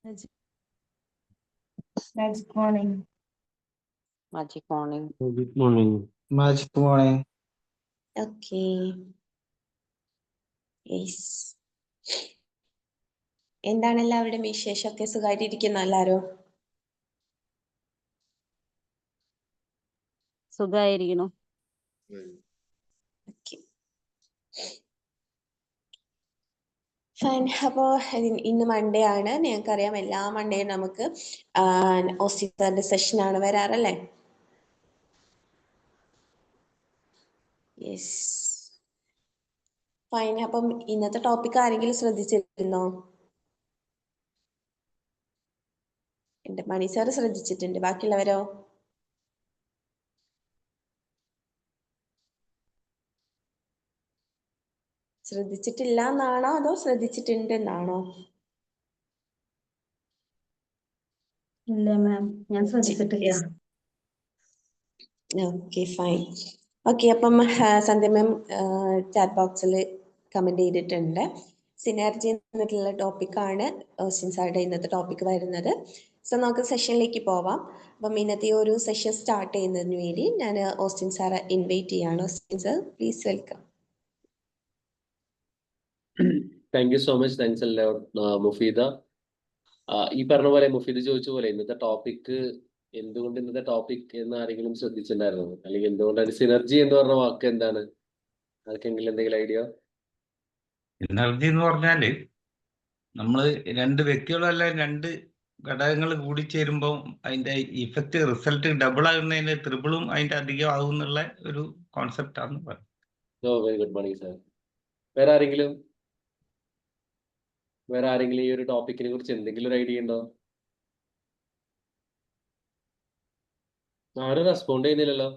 Magic morning. Magic morning. Good morning. Magic morning. Okay. Yes. എന്താണ് എല്ലാവരുടെയും വിശേഷമൊക്കെ? സുഖമായിട്ടിരിക്കുന്നു എല്ലാവരും? സുഖായിരിക്കണു. ഫൈൻ. അപ്പോൾ ഇന്ന് മൺഡേ ആണ്. ഞങ്ങൾക്കറിയാം എല്ലാ മൺഡേയും നമുക്ക് ഓസ്റ്റിന്റെ സെഷനാണ് വരാറല്ലേ? യെസ്. ഫൈൻ. അപ്പം ഇന്നത്തെ ടോപ്പിക് ആരെങ്കിലും ശ്രദ്ധിച്ചിരുന്നോ? എന്റെ മണി സാറ് ശ്രദ്ധിച്ചിട്ടുണ്ട്. ബാക്കിയുള്ളവരോ? ശ്രദ്ധിച്ചിട്ടില്ല എന്നാണോ അതോ ശ്രദ്ധിച്ചിട്ടുണ്ട് എന്നാണോ? ഇല്ല മാം, ഞാൻ ശ്രദ്ധിച്ചിട്ടില്ല. Okay fine. ഓക്കെ, അപ്പം സന്ധ്യ മാം ചാറ്റ് ബോക്സിൽ കമന്റ് ചെയ്തിട്ടുണ്ട്. സിനർജി എന്നിട്ടുള്ള ടോപ്പിക്കാണ് ഓസ്റ്റിൻ സാറുടെ ഇന്നത്തെ ടോപ്പിക് വരുന്നത്. സോ നമുക്ക് സെഷനിലേക്ക് പോവാം. അപ്പം ഇന്നത്തെ ഒരു സെഷൻ സ്റ്റാർട്ട് ചെയ്യുന്നതിന് വേണ്ടി ഞാൻ ഓസ്റ്റിൻ സാറെ ഇൻവൈറ്റ് ചെയ്യാണ്. Austin sir, please welcome. Thank you so much. Thanks എല്ലാവരും. മുഫീദ, ഈ പറഞ്ഞ പോലെ മുഫീദ് ചോദിച്ച പോലെ ഇന്നത്തെ ടോപ്പിക് എന്തുകൊണ്ട് ഇന്നത്തെ ടോപ്പിക് എന്ന് ആരെങ്കിലും ശ്രദ്ധിച്ചിട്ടുണ്ടായിരുന്നു? അല്ലെങ്കിൽ എന്തുകൊണ്ടാണ് സിനർജി എന്ന് പറഞ്ഞ വാക്ക് എന്താണ്? ആർക്കെങ്കിലും എന്തെങ്കിലും ഐഡിയ? എനർജി എന്ന് പറഞ്ഞാല് നമ്മള് രണ്ട് വ്യക്തികളല്ല, രണ്ട് ഘടകങ്ങൾ കൂടി ചേരുമ്പോൾ അതിന്റെ ഇഫക്റ്റ് റിസൾട്ട് ഡബിൾ ആകുന്നതിന് ട്രിപ്പിളും അതിന്റെ അധികം ആകും എന്നുള്ള ഒരു കോൺസെപ്റ്റ് ആണ് പറയുന്നത്. Very good morning sir. വേറെ ആരെങ്കിലും ഈ ഒരു ടോപ്പിക്കിനെ കുറിച്ച് എന്തെങ്കിലും ഒരു ഐഡിയ ഉണ്ടോ? ആരും റെസ്പോണ്ട് ചെയ്യുന്നില്ലല്ലോ.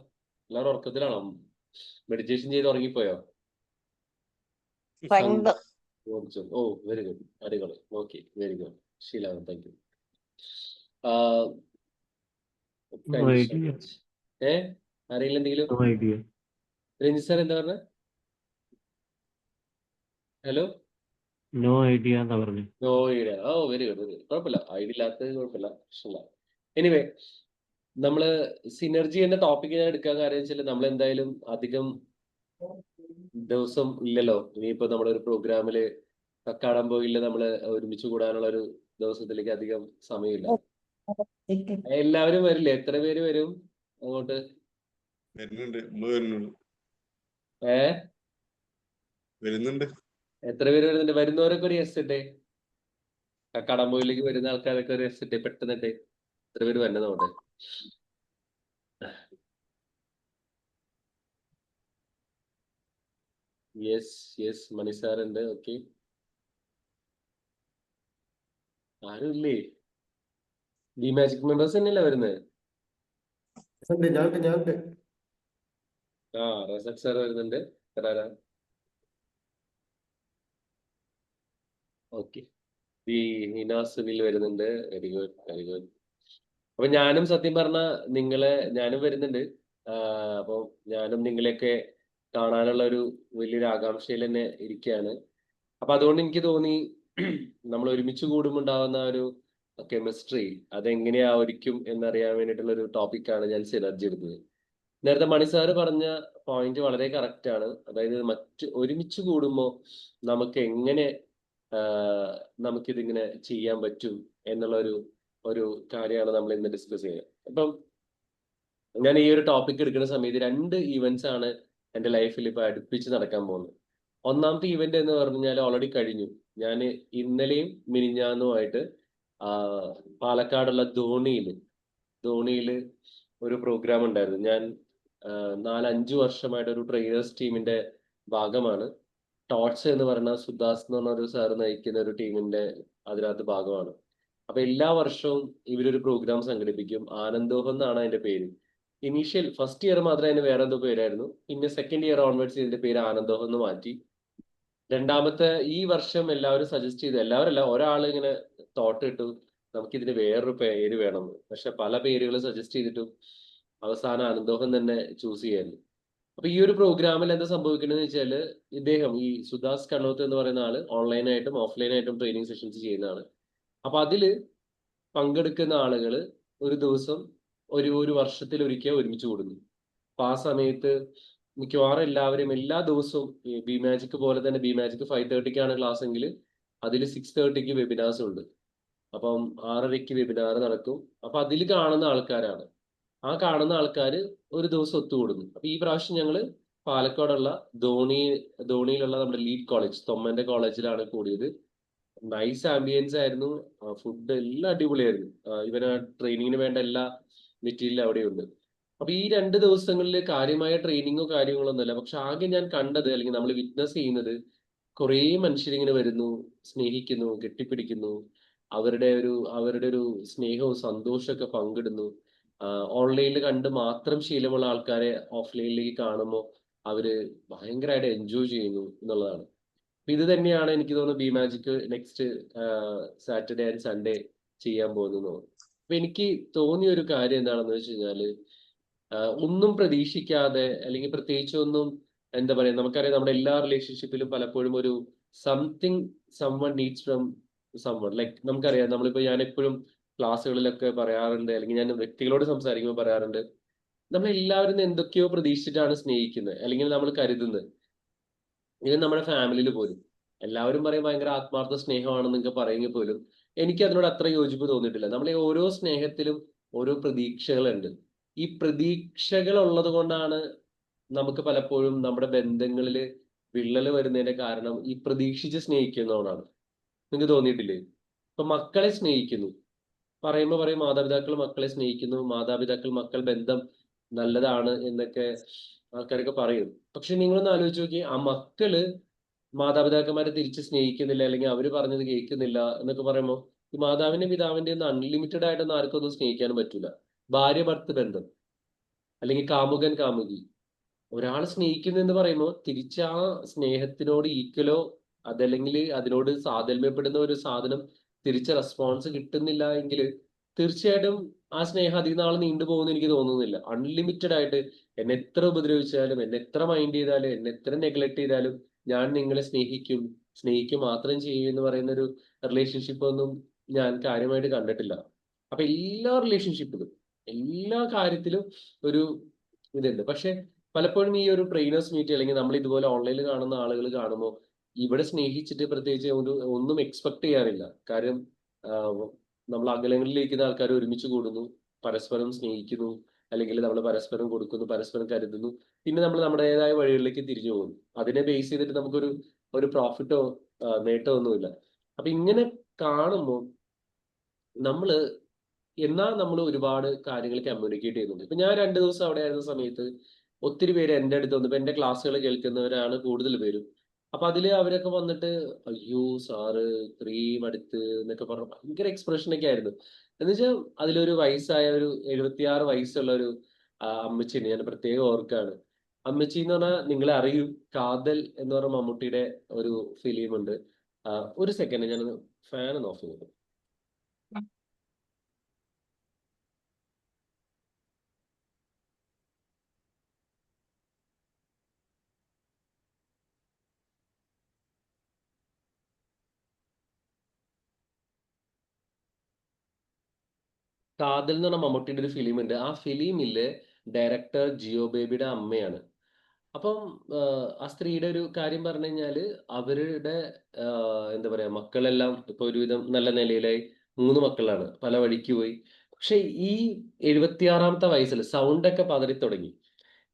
എല്ലാവരും ഉറക്കത്തിലാണോ? മെഡിറ്റേഷൻ ചെയ്ത് ഉറങ്ങിപ്പോയോ? ഓ, വെരി ഗുഡ്, അടിപൊളി. Okay, very good. Sheela, thank you. ആരെങ്കിലും എന്തെങ്കിലും? രഞ്ജിത് സാർ എന്താ പറഞ്ഞ? ഹലോ, നോ ഐഡിയ എന്നാ പറഞ്ഞു. No idea. Oh, very good, very good. കുഴപ്പമില്ല, ഐഡിയ ഇല്ലാത്തത് കുഴപ്പമില്ല, പ്രശ്നമില്ല. എനിവേ, നമ്മള് സിനർജി എന്ന ടോപ്പിക്ക് ഞാൻ എടുക്കാൻ കാര്യം വെച്ചാൽ നമ്മൾ എന്തായാലും അധികം ദിവസം ഇല്ലല്ലോ. ഇനിയിപ്പോ നമ്മളൊരു പ്രോഗ്രാമില് കക്കാടംപോയില് നമ്മള് ഒരുമിച്ച് കൂടാനുള്ള ഒരു ദിവസത്തിലേക്ക് അധികം സമയമില്ല. എല്ലാവരും വരില്ലേ? എത്ര പേര് വരും അങ്ങോട്ട്? വരുന്നുണ്ട്. എത്ര പേര് വരുന്നുണ്ട്? വരുന്നവരൊക്കെ ഒരു എസ് ഇട്ടേ. കക്കാടംപോയിലേക്ക് വരുന്ന ആൾക്കാരൊക്കെ ഒരു എസ് ഇട്ടേ, പെട്ടെന്നിട്ടേ. എത്ര പേര് വരണത് നോട്ടെ. യെസ്, മണി സാറുണ്ട്. ഓക്കെ, ആരും ഇല്ലേ? ഡി മാജിക് മെമ്പേഴ്സ് തന്നെയല്ലേ വരുന്നത്? റസക് സാർ വരുന്നുണ്ട്. ഓക്കെ, ഈ ഹിന സുനിൽ വരുന്നുണ്ട്. Very good, very good. അപ്പൊ ഞാനും സത്യം പറഞ്ഞ ഞാനും വരുന്നുണ്ട്. അപ്പൊ ഞാനും നിങ്ങളെയൊക്കെ കാണാനുള്ള ഒരു വലിയൊരു ആകാംക്ഷയിൽ തന്നെ ഇരിക്കുകയാണ്. അപ്പൊ അതുകൊണ്ട് എനിക്ക് തോന്നി നമ്മൾ ഒരുമിച്ച് കൂടുമ്പോണ്ടാവുന്ന ഒരു കെമിസ്ട്രി അതെങ്ങനെയായിരിക്കും എന്നറിയാൻ വേണ്ടിയിട്ടുള്ള ഒരു ടോപ്പിക്കാണ് ഞാൻ സിനർജി എടുത്തത്. നേരത്തെ മണി സാറ് പറഞ്ഞ പോയിന്റ് വളരെ കറക്റ്റ് ആണ്. അതായത് ഒരുമിച്ച് കൂടുമ്പോൾ നമുക്ക് എങ്ങനെ നമുക്കിതിങ്ങനെ ചെയ്യാൻ പറ്റും എന്നുള്ള ഒരു കാര്യമാണ് നമ്മൾ ഇന്ന് ഡിസ്കസ് ചെയ്യുന്നത്. അപ്പം ഞാൻ ഈ ഒരു ടോപ്പിക് എടുക്കുന്ന സമയത്ത് 2 ഈവന്റ്സ് ആണ് എൻ്റെ ലൈഫിൽ ഇപ്പൊ അടുപ്പിച്ച് നടക്കാൻ പോകുന്നത്. ഒന്നാമത്തെ ഈവന്റ് എന്ന് പറഞ്ഞാൽ ഓൾറെഡി കഴിഞ്ഞു. ഞാൻ ഇന്നലെയും മിനിഞ്ഞാന്നുമായിട്ട് പാലക്കാടുള്ള ധോണിയില് ഒരു പ്രോഗ്രാം ഉണ്ടായിരുന്നു. ഞാൻ 4-5 വർഷമായിട്ട് ഒരു ട്രെയിനേഴ്സ് ടീമിന്റെ ഭാഗമാണ്. ടോട്ട്സ് എന്ന് പറഞ്ഞ സുദാസ് എന്ന് പറഞ്ഞ ഒരു സാറ് നയിക്കുന്ന ഒരു ടീമിന്റെ അതിനകത്ത് ഭാഗമാണ്. അപ്പൊ എല്ലാ വർഷവും ഇവരൊരു പ്രോഗ്രാം സംഘടിപ്പിക്കും. ആനന്ദോഹം എന്നാണ് അതിന്റെ പേര്. ഇനീഷ്യൽ ഫസ്റ്റ് ഇയർ മാത്രമേ അതിന് വേറെ എന്തോ പേരായിരുന്നു. പിന്നെ സെക്കൻഡ് ഇയർ ഓൺവേർഡ്സ് ഇതിന്റെ പേര് ആനന്ദോഹം എന്ന് മാറ്റി. രണ്ടാമത്തെ ഈ വർഷം എല്ലാവരും സജസ്റ്റ് ചെയ്തു, എല്ലാവരല്ല, ഒരാൾ ഇങ്ങനെ തോട്ട് ഇട്ടു നമുക്കിതിന് വേറൊരു പേര് വേണം. പക്ഷെ പല പേരുകൾ സജസ്റ്റ് ചെയ്തിട്ടും അവസാനം ആനന്ദോഹം തന്നെ ചൂസ് ചെയ്യായിരുന്നു. അപ്പൊ ഈ ഒരു പ്രോഗ്രാമിൽ എന്താ സംഭവിക്കണമെന്ന് വെച്ചാൽ ഈ സുദാസ് കണ്ണോത്ത് എന്ന് പറയുന്ന ആള് ഓൺലൈനായിട്ടും ഓഫ്ലൈനായിട്ടും ട്രെയിനിങ് സെഷൻസ് ചെയ്യുന്നതാണ്. അപ്പൊ അതില് പങ്കെടുക്കുന്ന ആളുകൾ ഒരു ദിവസം ഒരു വർഷത്തിൽ ഒരിക്കൽ ഒരുമിച്ച് കൂടുന്നു. അപ്പൊ ആ സമയത്ത് മിക്കവാറും എല്ലാവരും എല്ലാ ദിവസവും ബി മാജിക് പോലെ തന്നെ ബി മാജിക് 5:30-ക്കാണ് ക്ലാസ് എങ്കിൽ അതിൽ 6:30-ക്ക് വെബിനാർസ് ഉണ്ട്. അപ്പം 6:30-ക്ക് വെബിനാർ നടക്കും. അപ്പൊ അതിൽ കാണുന്ന ആൾക്കാരാണ്. ആ കാണുന്ന ആൾക്കാർ ഒരു ദിവസം ഒത്തുകൂടുന്നു. അപ്പൊ ഈ പ്രാവശ്യം ഞങ്ങൾ പാലക്കാടുള്ള ധോണിയിലുള്ള നമ്മുടെ ലീഡ് കോളേജ് തൊമ്മന്റെ കോളേജിലാണ് കൂടിയത്. നൈസ് ആംബിയൻസ് ആയിരുന്നു. ഫുഡ് എല്ലാം അടിപൊളിയായിരുന്നു. ഇവന് ട്രെയിനിങ്ങിന് വേണ്ട എല്ലാ മെറ്റീരിയലും അവിടെയുണ്ട്. അപ്പൊ ഈ 2 ദിവസങ്ങളിൽ കാര്യമായ ട്രെയിനിങ്ങോ കാര്യങ്ങളൊന്നുമല്ല. പക്ഷെ ആകെ ഞാൻ കണ്ടത് അല്ലെങ്കിൽ നമ്മൾ വിറ്റ്നസ് ചെയ്യുന്നത് കുറേ മനുഷ്യരിങ്ങനെ വരുന്നു, സ്നേഹിക്കുന്നു, കെട്ടിപ്പിടിക്കുന്നു, അവരുടെ ഒരു സ്നേഹവും സന്തോഷമൊക്കെ പങ്കിടുന്നു. ഓൺലൈനിൽ കണ്ട് മാത്രം ശീലമുള്ള ആൾക്കാരെ ഓഫ്ലൈനിലേക്ക് കാണുമ്പോൾ അവര് ഭയങ്കരമായിട്ട് എൻജോയ് ചെയ്യുന്നു എന്നുള്ളതാണ്. അപ്പൊ ഇത് തന്നെയാണ് എനിക്ക് തോന്നുന്നു B magic next Saturday and Sunday ചെയ്യാൻ പോകുന്നത്. അപ്പൊ എനിക്ക് തോന്നിയ ഒരു കാര്യം എന്താണെന്ന് വെച്ച് കഴിഞ്ഞാല് ഒന്നും പ്രതീക്ഷിക്കാതെ അല്ലെങ്കിൽ പ്രത്യേകിച്ച് ഒന്നും എന്താ പറയാ, നമുക്കറിയാം നമ്മുടെ എല്ലാ റിലേഷൻഷിപ്പിലും പലപ്പോഴും ഒരു something someone needs from someone. Like നമുക്കറിയാം, നമ്മളിപ്പോ ഞാൻ എപ്പോഴും ക്ലാസ്സുകളിലൊക്കെ പറയാറുണ്ട്, അല്ലെങ്കിൽ ഞാൻ വ്യക്തികളോട് സംസാരിക്കുമ്പോൾ പറയാറുണ്ട്, നമ്മൾ എല്ലാവരും എന്തൊക്കെയോ പ്രതീക്ഷിച്ചിട്ടാണ് സ്നേഹിക്കുന്നത് അല്ലെങ്കിൽ നമ്മൾ കരുതുന്നത്. ഇത് നമ്മുടെ ഫാമിലിയിൽ പോലും എല്ലാവരും പറയും ഭയങ്കര ആത്മാർത്ഥ സ്നേഹമാണെന്നൊക്കെ പറയുമെങ്കിൽ പോലും എനിക്ക് അതിനോട് അത്ര യോജിപ്പ് തോന്നിയിട്ടില്ല. നമ്മളെ ഓരോ സ്നേഹത്തിലും ഓരോ പ്രതീക്ഷകളുണ്ട്. ഈ പ്രതീക്ഷകൾ ഉള്ളത് കൊണ്ടാണ് നമുക്ക് പലപ്പോഴും നമ്മുടെ ബന്ധങ്ങളിൽ വിള്ളൽ വരുന്നതിന്റെ കാരണം ഈ പ്രതീക്ഷിച്ച് സ്നേഹിക്കുന്നതുകൊണ്ടാണ്. നിങ്ങൾക്ക് തോന്നിയിട്ടില്ലേ? ഇപ്പൊ മക്കളെ സ്നേഹിക്കുന്നു പറയുമ്പോൾ പറയും മാതാപിതാക്കൾ മക്കളെ സ്നേഹിക്കുന്നു, മാതാപിതാക്കൾ മക്കൾ ബന്ധം നല്ലതാണ് എന്നൊക്കെ ആൾക്കാരൊക്കെ പറയും. പക്ഷെ നിങ്ങളൊന്ന് ആലോചിച്ച് നോക്കി, ആ മക്കള് മാതാപിതാക്കന്മാരെ തിരിച്ച് സ്നേഹിക്കുന്നില്ല അല്ലെങ്കിൽ അവര് പറഞ്ഞത് കേൾക്കുന്നില്ല എന്നൊക്കെ പറയുമ്പോൾ ഈ മാതാവിന്റെ പിതാവിന്റെ ഒന്നും അൺലിമിറ്റഡ് ആയിട്ടൊന്നും ആർക്കൊന്നും സ്നേഹിക്കാനും പറ്റൂല. ഭാര്യ ഭർത്തൃ ബന്ധം അല്ലെങ്കിൽ കാമുകൻ കാമുകി ഒരാൾ സ്നേഹിക്കുന്നു എന്ന് പറയുമ്പോൾ തിരിച്ച് ആ സ്നേഹത്തിനോട് ഈക്വലോ അതല്ലെങ്കിൽ അതിനോട് സാധല്യപ്പെടുന്ന ഒരു സാധനം തിരിച്ച് റെസ്പോൺസ് കിട്ടുന്നില്ല എങ്കിൽ തീർച്ചയായിട്ടും ആ സ്നേഹം അധികം നാൾ നീണ്ടുപോകുമെന്ന് എനിക്ക് തോന്നുന്നില്ല. അൺലിമിറ്റഡ് ആയിട്ട് എന്നെ എത്ര ഉപദ്രവിച്ചാലും, എന്നെ എത്ര മൈൻഡ് ചെയ്താലും, എന്നെ എത്ര നെഗ്ലക്ട് ചെയ്താലും ഞാൻ നിങ്ങളെ സ്നേഹിക്കും മാത്രം ചെയ്യും എന്ന് പറയുന്ന ഒരു റിലേഷൻഷിപ്പ് ഒന്നും ഞാൻ കാര്യമായിട്ട് കണ്ടിട്ടില്ല. അപ്പൊ എല്ലാ റിലേഷൻഷിപ്പിലും എല്ലാ കാര്യത്തിലും ഒരു ഇതുണ്ട്. പക്ഷെ പലപ്പോഴും ഈ ഒരു ട്രെയിനേഴ്സ് മീറ്റ് അല്ലെങ്കിൽ നമ്മൾ ഇതുപോലെ ഓൺലൈനിൽ കാണുന്ന ആളുകൾ കാണുമ്പോൾ ഇവിടെ സ്നേഹിച്ചിട്ട് പ്രത്യേകിച്ച് ഒന്നും എക്സ്പെക്ട് ചെയ്യാറില്ല. കാര്യം നമ്മൾ അകലങ്ങളിലിരിക്കുന്ന ആൾക്കാർ ഒരുമിച്ച് കൂടുന്നു, പരസ്പരം സ്നേഹിക്കുന്നു, അല്ലെങ്കിൽ നമ്മൾ പരസ്പരം കൊടുക്കുന്നു, പരസ്പരം കരുതുന്നു, പിന്നെ നമ്മൾ നമ്മുടേതായ വഴികളിലേക്ക് തിരിഞ്ഞു പോകുന്നു. അതിനെ ബേസ് ചെയ്തിട്ട് നമുക്കൊരു പ്രോഫിറ്റോ നേട്ടമോ ഒന്നുമില്ല. അപ്പൊ ഇങ്ങനെ കാണുമ്പോൾ നമ്മൾ ഒരുപാട് കാര്യങ്ങൾ കമ്മ്യൂണിക്കേറ്റ് ചെയ്യുന്നുണ്ട്. ഇപ്പൊ ഞാൻ 2 ദിവസം അവിടെ ആയിരുന്ന സമയത്ത് ഒത്തിരി പേര് എൻ്റെ അടുത്ത് വന്നു. ഇപ്പൊ എൻ്റെ ക്ലാസ്സുകൾ കേൾക്കുന്നവരാണ് കൂടുതൽ പേരും. അപ്പൊ അതില് അവരൊക്കെ വന്നിട്ട് അയ്യോ സാറ് ഇത്രയും അടുത്ത് എന്നൊക്കെ പറഞ്ഞ ഭയങ്കര എക്സ്പ്രഷനൊക്കെ ആയിരുന്നു. എന്ന് വെച്ചാൽ അതിലൊരു വയസ്സായ ഒരു 76 വയസ്സുള്ള ഒരു അമ്മച്ചിനെ ഞാൻ പ്രത്യേകം ഓർക്കാണ്. അമ്മച്ചി എന്ന് പറഞ്ഞാൽ നിങ്ങളെ അറിയും, കാതൽ എന്ന് പറഞ്ഞ മമ്മൂട്ടിയുടെ ഒരു ഫിലിം ഉണ്ട്. ഒരു സെക്കൻഡ് ഞാൻ ഫാൻ ഒന്ന് ഓഫ് ചെയ്തു. കാതൽ എന്ന് പറഞ്ഞ മമ്മൂട്ടിയുടെ ഒരു ഫിലിം ഉണ്ട്. ആ ഫിലിമില് ഡയറക്ടർ ജിയോ ബേബിയുടെ അമ്മയാണ്. അപ്പം ആ സ്ത്രീയുടെ ഒരു കാര്യം പറഞ്ഞു കഴിഞ്ഞാല് അവരുടെ എന്താ പറയാ മക്കളെല്ലാം ഇപ്പൊ ഒരുവിധം നല്ല നിലയിലായി. 3 മക്കളാണ്, പല വഴിക്ക് പോയി. പക്ഷെ ഈ 76ാമത്തെ വയസ്സിൽ സൗണ്ടൊക്കെ പതറി തുടങ്ങി.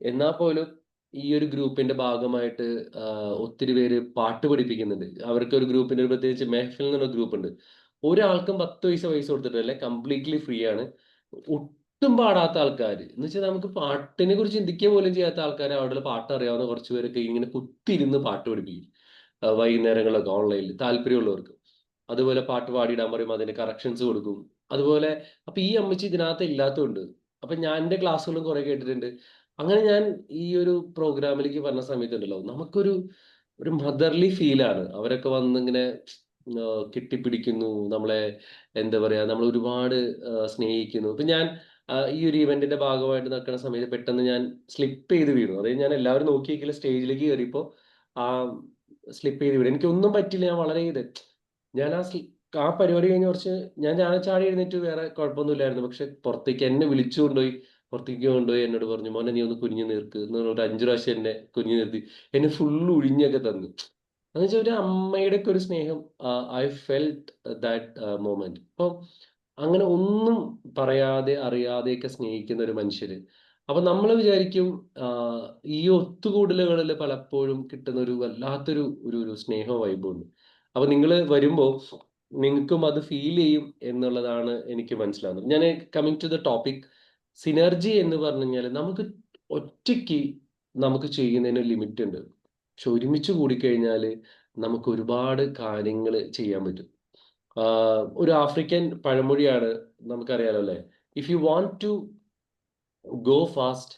എന്നാൽ പോലും ഈ ഒരു ഗ്രൂപ്പിന്റെ ഭാഗമായിട്ട് ഒത്തിരി പേര് പാട്ട് പഠിപ്പിക്കുന്നുണ്ട്. അവർക്ക് ഒരു ഗ്രൂപ്പിന്റെ പ്രത്യേകിച്ച് മെഹഫിൽ എന്നൊരു ഗ്രൂപ്പ് ഉണ്ട്. ഒരാൾക്കും 10 പൈസ കൊടുത്തിട്ടല്ല, കംപ്ലീറ്റ്ലി ഫ്രീ ആണ്. ഒട്ടും പാടാത്ത ആൾക്കാർ എന്ന് വെച്ചാൽ നമുക്ക് പാട്ടിനെ കുറിച്ച് ചിന്തിക്കുക പോലും ചെയ്യാത്ത ആൾക്കാർ അവിടെ പാട്ട് അറിയാവുന്ന കുറച്ച് പേരൊക്കെ ഇങ്ങനെ കുത്തിയിരുന്ന് പാട്ട് പഠിപ്പിക്കും. വൈകുന്നേരങ്ങളൊക്കെ ഓൺലൈനിൽ താല്പര്യമുള്ളവർക്ക് അതുപോലെ പാട്ട് പാടിയിടാൻ പറയും, അതിന്റെ കറക്ഷൻസ് കൊടുക്കും. അതുപോലെ അപ്പൊ ഈ അമ്മച്ചി ഇതിനകത്ത് ഇല്ലാത്തതുണ്ട്. അപ്പൊ ഞാൻ എൻ്റെ ക്ലാസ്സുകളും കുറെ കേട്ടിട്ടുണ്ട്. അങ്ങനെ ഞാൻ ഈ ഒരു പ്രോഗ്രാമിലേക്ക് പറഞ്ഞ സമയത്തുണ്ടല്ലോ, നമുക്കൊരു മദർലി ഫീലാണ്. അവരൊക്കെ വന്ന് ഇങ്ങനെ കെട്ടിപ്പിടിക്കുന്നു നമ്മളെ, എന്താ പറയാ, നമ്മൾ ഒരുപാട് സ്നേഹിക്കുന്നു. ഇപ്പൊ ഞാൻ ഈ ഒരു ഇവന്റിന്റെ ഭാഗമായിട്ട് നിൽക്കുന്ന സമയത്ത് പെട്ടെന്ന് ഞാൻ സ്ലിപ്പ് ചെയ്ത് വീണു. അതായത് ഞാൻ എല്ലാവരും നോക്കിയെങ്കിലും സ്റ്റേജിലേക്ക് കയറിയപ്പോ ആ സ്ലിപ്പ് ചെയ്ത് വീണു. എനിക്കൊന്നും പറ്റില്ല, ഞാൻ വളരെ ഞാൻ ആ പരിപാടി കഴിഞ്ഞ കുറച്ച് ഞാൻ ചാടി എഴുന്നേറ്റ് വേറെ കുഴപ്പമൊന്നുമില്ലായിരുന്നു. പക്ഷെ പുറത്തേക്ക് എന്നെ വിളിച്ചു കൊണ്ടുപോയി എന്നോട് പറഞ്ഞു, മോനെ നീ ഒന്ന് കുനിഞ്ഞു നിർക്ക് എന്ന് പറഞ്ഞിട്ട് 5 പ്രാവശ്യം എന്നെ കുനിഞ്ഞു നിർത്തി എന്നെ ഫുള്ള് ഉഴിഞ്ഞൊക്കെ തന്നു. എന്ന് വെച്ചാൽ ഒരു അമ്മയുടെ ഒക്കെ ഒരു സ്നേഹം. I felt that moment. അപ്പം അങ്ങനെ ഒന്നും പറയാതെ അറിയാതെയൊക്കെ സ്നേഹിക്കുന്ന ഒരു മനുഷ്യര്. അപ്പൊ നമ്മൾ വിചാരിക്കും ഈ ഒത്തുകൂടലുകളിൽ പലപ്പോഴും കിട്ടുന്ന ഒരു വല്ലാത്തൊരു ഒരു സ്നേഹവും വൈബുണ്ട്. അപ്പൊ നിങ്ങൾ വരുമ്പോ നിങ്ങൾക്കും അത് ഫീൽ ചെയ്യും എന്നുള്ളതാണ് എനിക്ക് മനസ്സിലാവുന്നത്. ഞാൻ coming to the topic, synergy എന്ന് പറഞ്ഞു കഴിഞ്ഞാൽ ഒറ്റയ്ക്ക് നമുക്ക് ചെയ്യുന്നതിന് ലിമിറ്റ് ഉണ്ട്. പക്ഷെ ഒരുമിച്ച് കൂടിക്കഴിഞ്ഞാൽ നമുക്ക് ഒരുപാട് കാര്യങ്ങൾ ചെയ്യാൻ പറ്റും. ഒരു ആഫ്രിക്കൻ പഴമൊഴിയാണ്, നമുക്കറിയാലോ അല്ലേ? If you want to go fast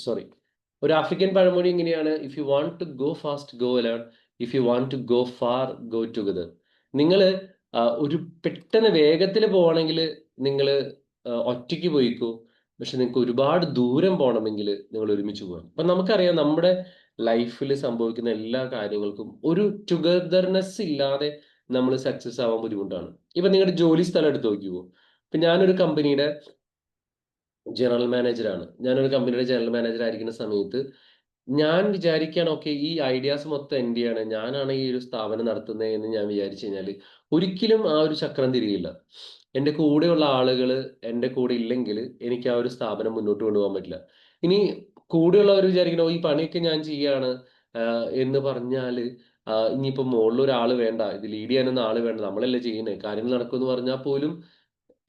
sorry, ഒരു ആഫ്രിക്കൻ പഴമൊഴി ഇങ്ങനെയാണ്, if you want to go fast go alone, if you want to go far go together. നിങ്ങൾ ഒരു പെട്ടെന്ന് വേഗത്തിൽ പോകണമെങ്കിൽ നിങ്ങൾ ഒറ്റയ്ക്ക് പോയിക്കോ. പക്ഷെ നിങ്ങൾക്ക് ഒരുപാട് ദൂരം പോകണമെങ്കിൽ നിങ്ങൾ ഒരുമിച്ച് പോകാം. അപ്പൊ നമുക്കറിയാം നമ്മുടെ ലൈഫിൽ സംഭവിക്കുന്ന എല്ലാ കാര്യങ്ങൾക്കും ഒരു ടുഗദർനെസ് ഇല്ലാതെ നമ്മൾ സക്സസ് ആവാൻ ബുദ്ധിമുട്ടാണ്. ഇപ്പൊ നിങ്ങളുടെ ജോലി സ്ഥലം എടുത്ത് നോക്കിയോ. ഇപ്പൊ ഞാനൊരു കമ്പനിയുടെ ജനറൽ മാനേജറാണ്. ഞാനൊരു കമ്പനിയുടെ ജനറൽ മാനേജർ ആയിരിക്കുന്ന സമയത്ത് ഞാൻ വിചാരിക്കുകയാണ്, ഓക്കെ ഈ ഐഡിയാസ് മൊത്തം എന്റെയാണ്, ഞാനാണ് ഈ ഒരു സ്ഥാപനം നടത്തുന്നത് എന്ന് ഞാൻ വിചാരിച്ചു കഴിഞ്ഞാൽ ഒരിക്കലും ആ ഒരു ചക്രം തിരിയില്ല. എൻ്റെ കൂടെയുള്ള ആളുകൾ എൻ്റെ കൂടെ ഇല്ലെങ്കിൽ എനിക്ക് ആ ഒരു സ്ഥാപനം മുന്നോട്ട് കൊണ്ടുപോകാൻ പറ്റില്ല. ഇനി കൂടെയുള്ളവർ വിചാരിക്കണോ ഈ പണിയൊക്കെ ഞാൻ ചെയ്യാണ് എന്ന് പറഞ്ഞാൽ ഇനിയിപ്പോൾ മുകളിൽ ഒരാൾ വേണ്ട, ഇത് ലീഡ് ചെയ്യാനൊന്നും ആൾ വേണ്ട, നമ്മളല്ലേ ചെയ്യുന്നത്, കാര്യങ്ങൾ നടക്കുമെന്ന് പറഞ്ഞാൽ പോലും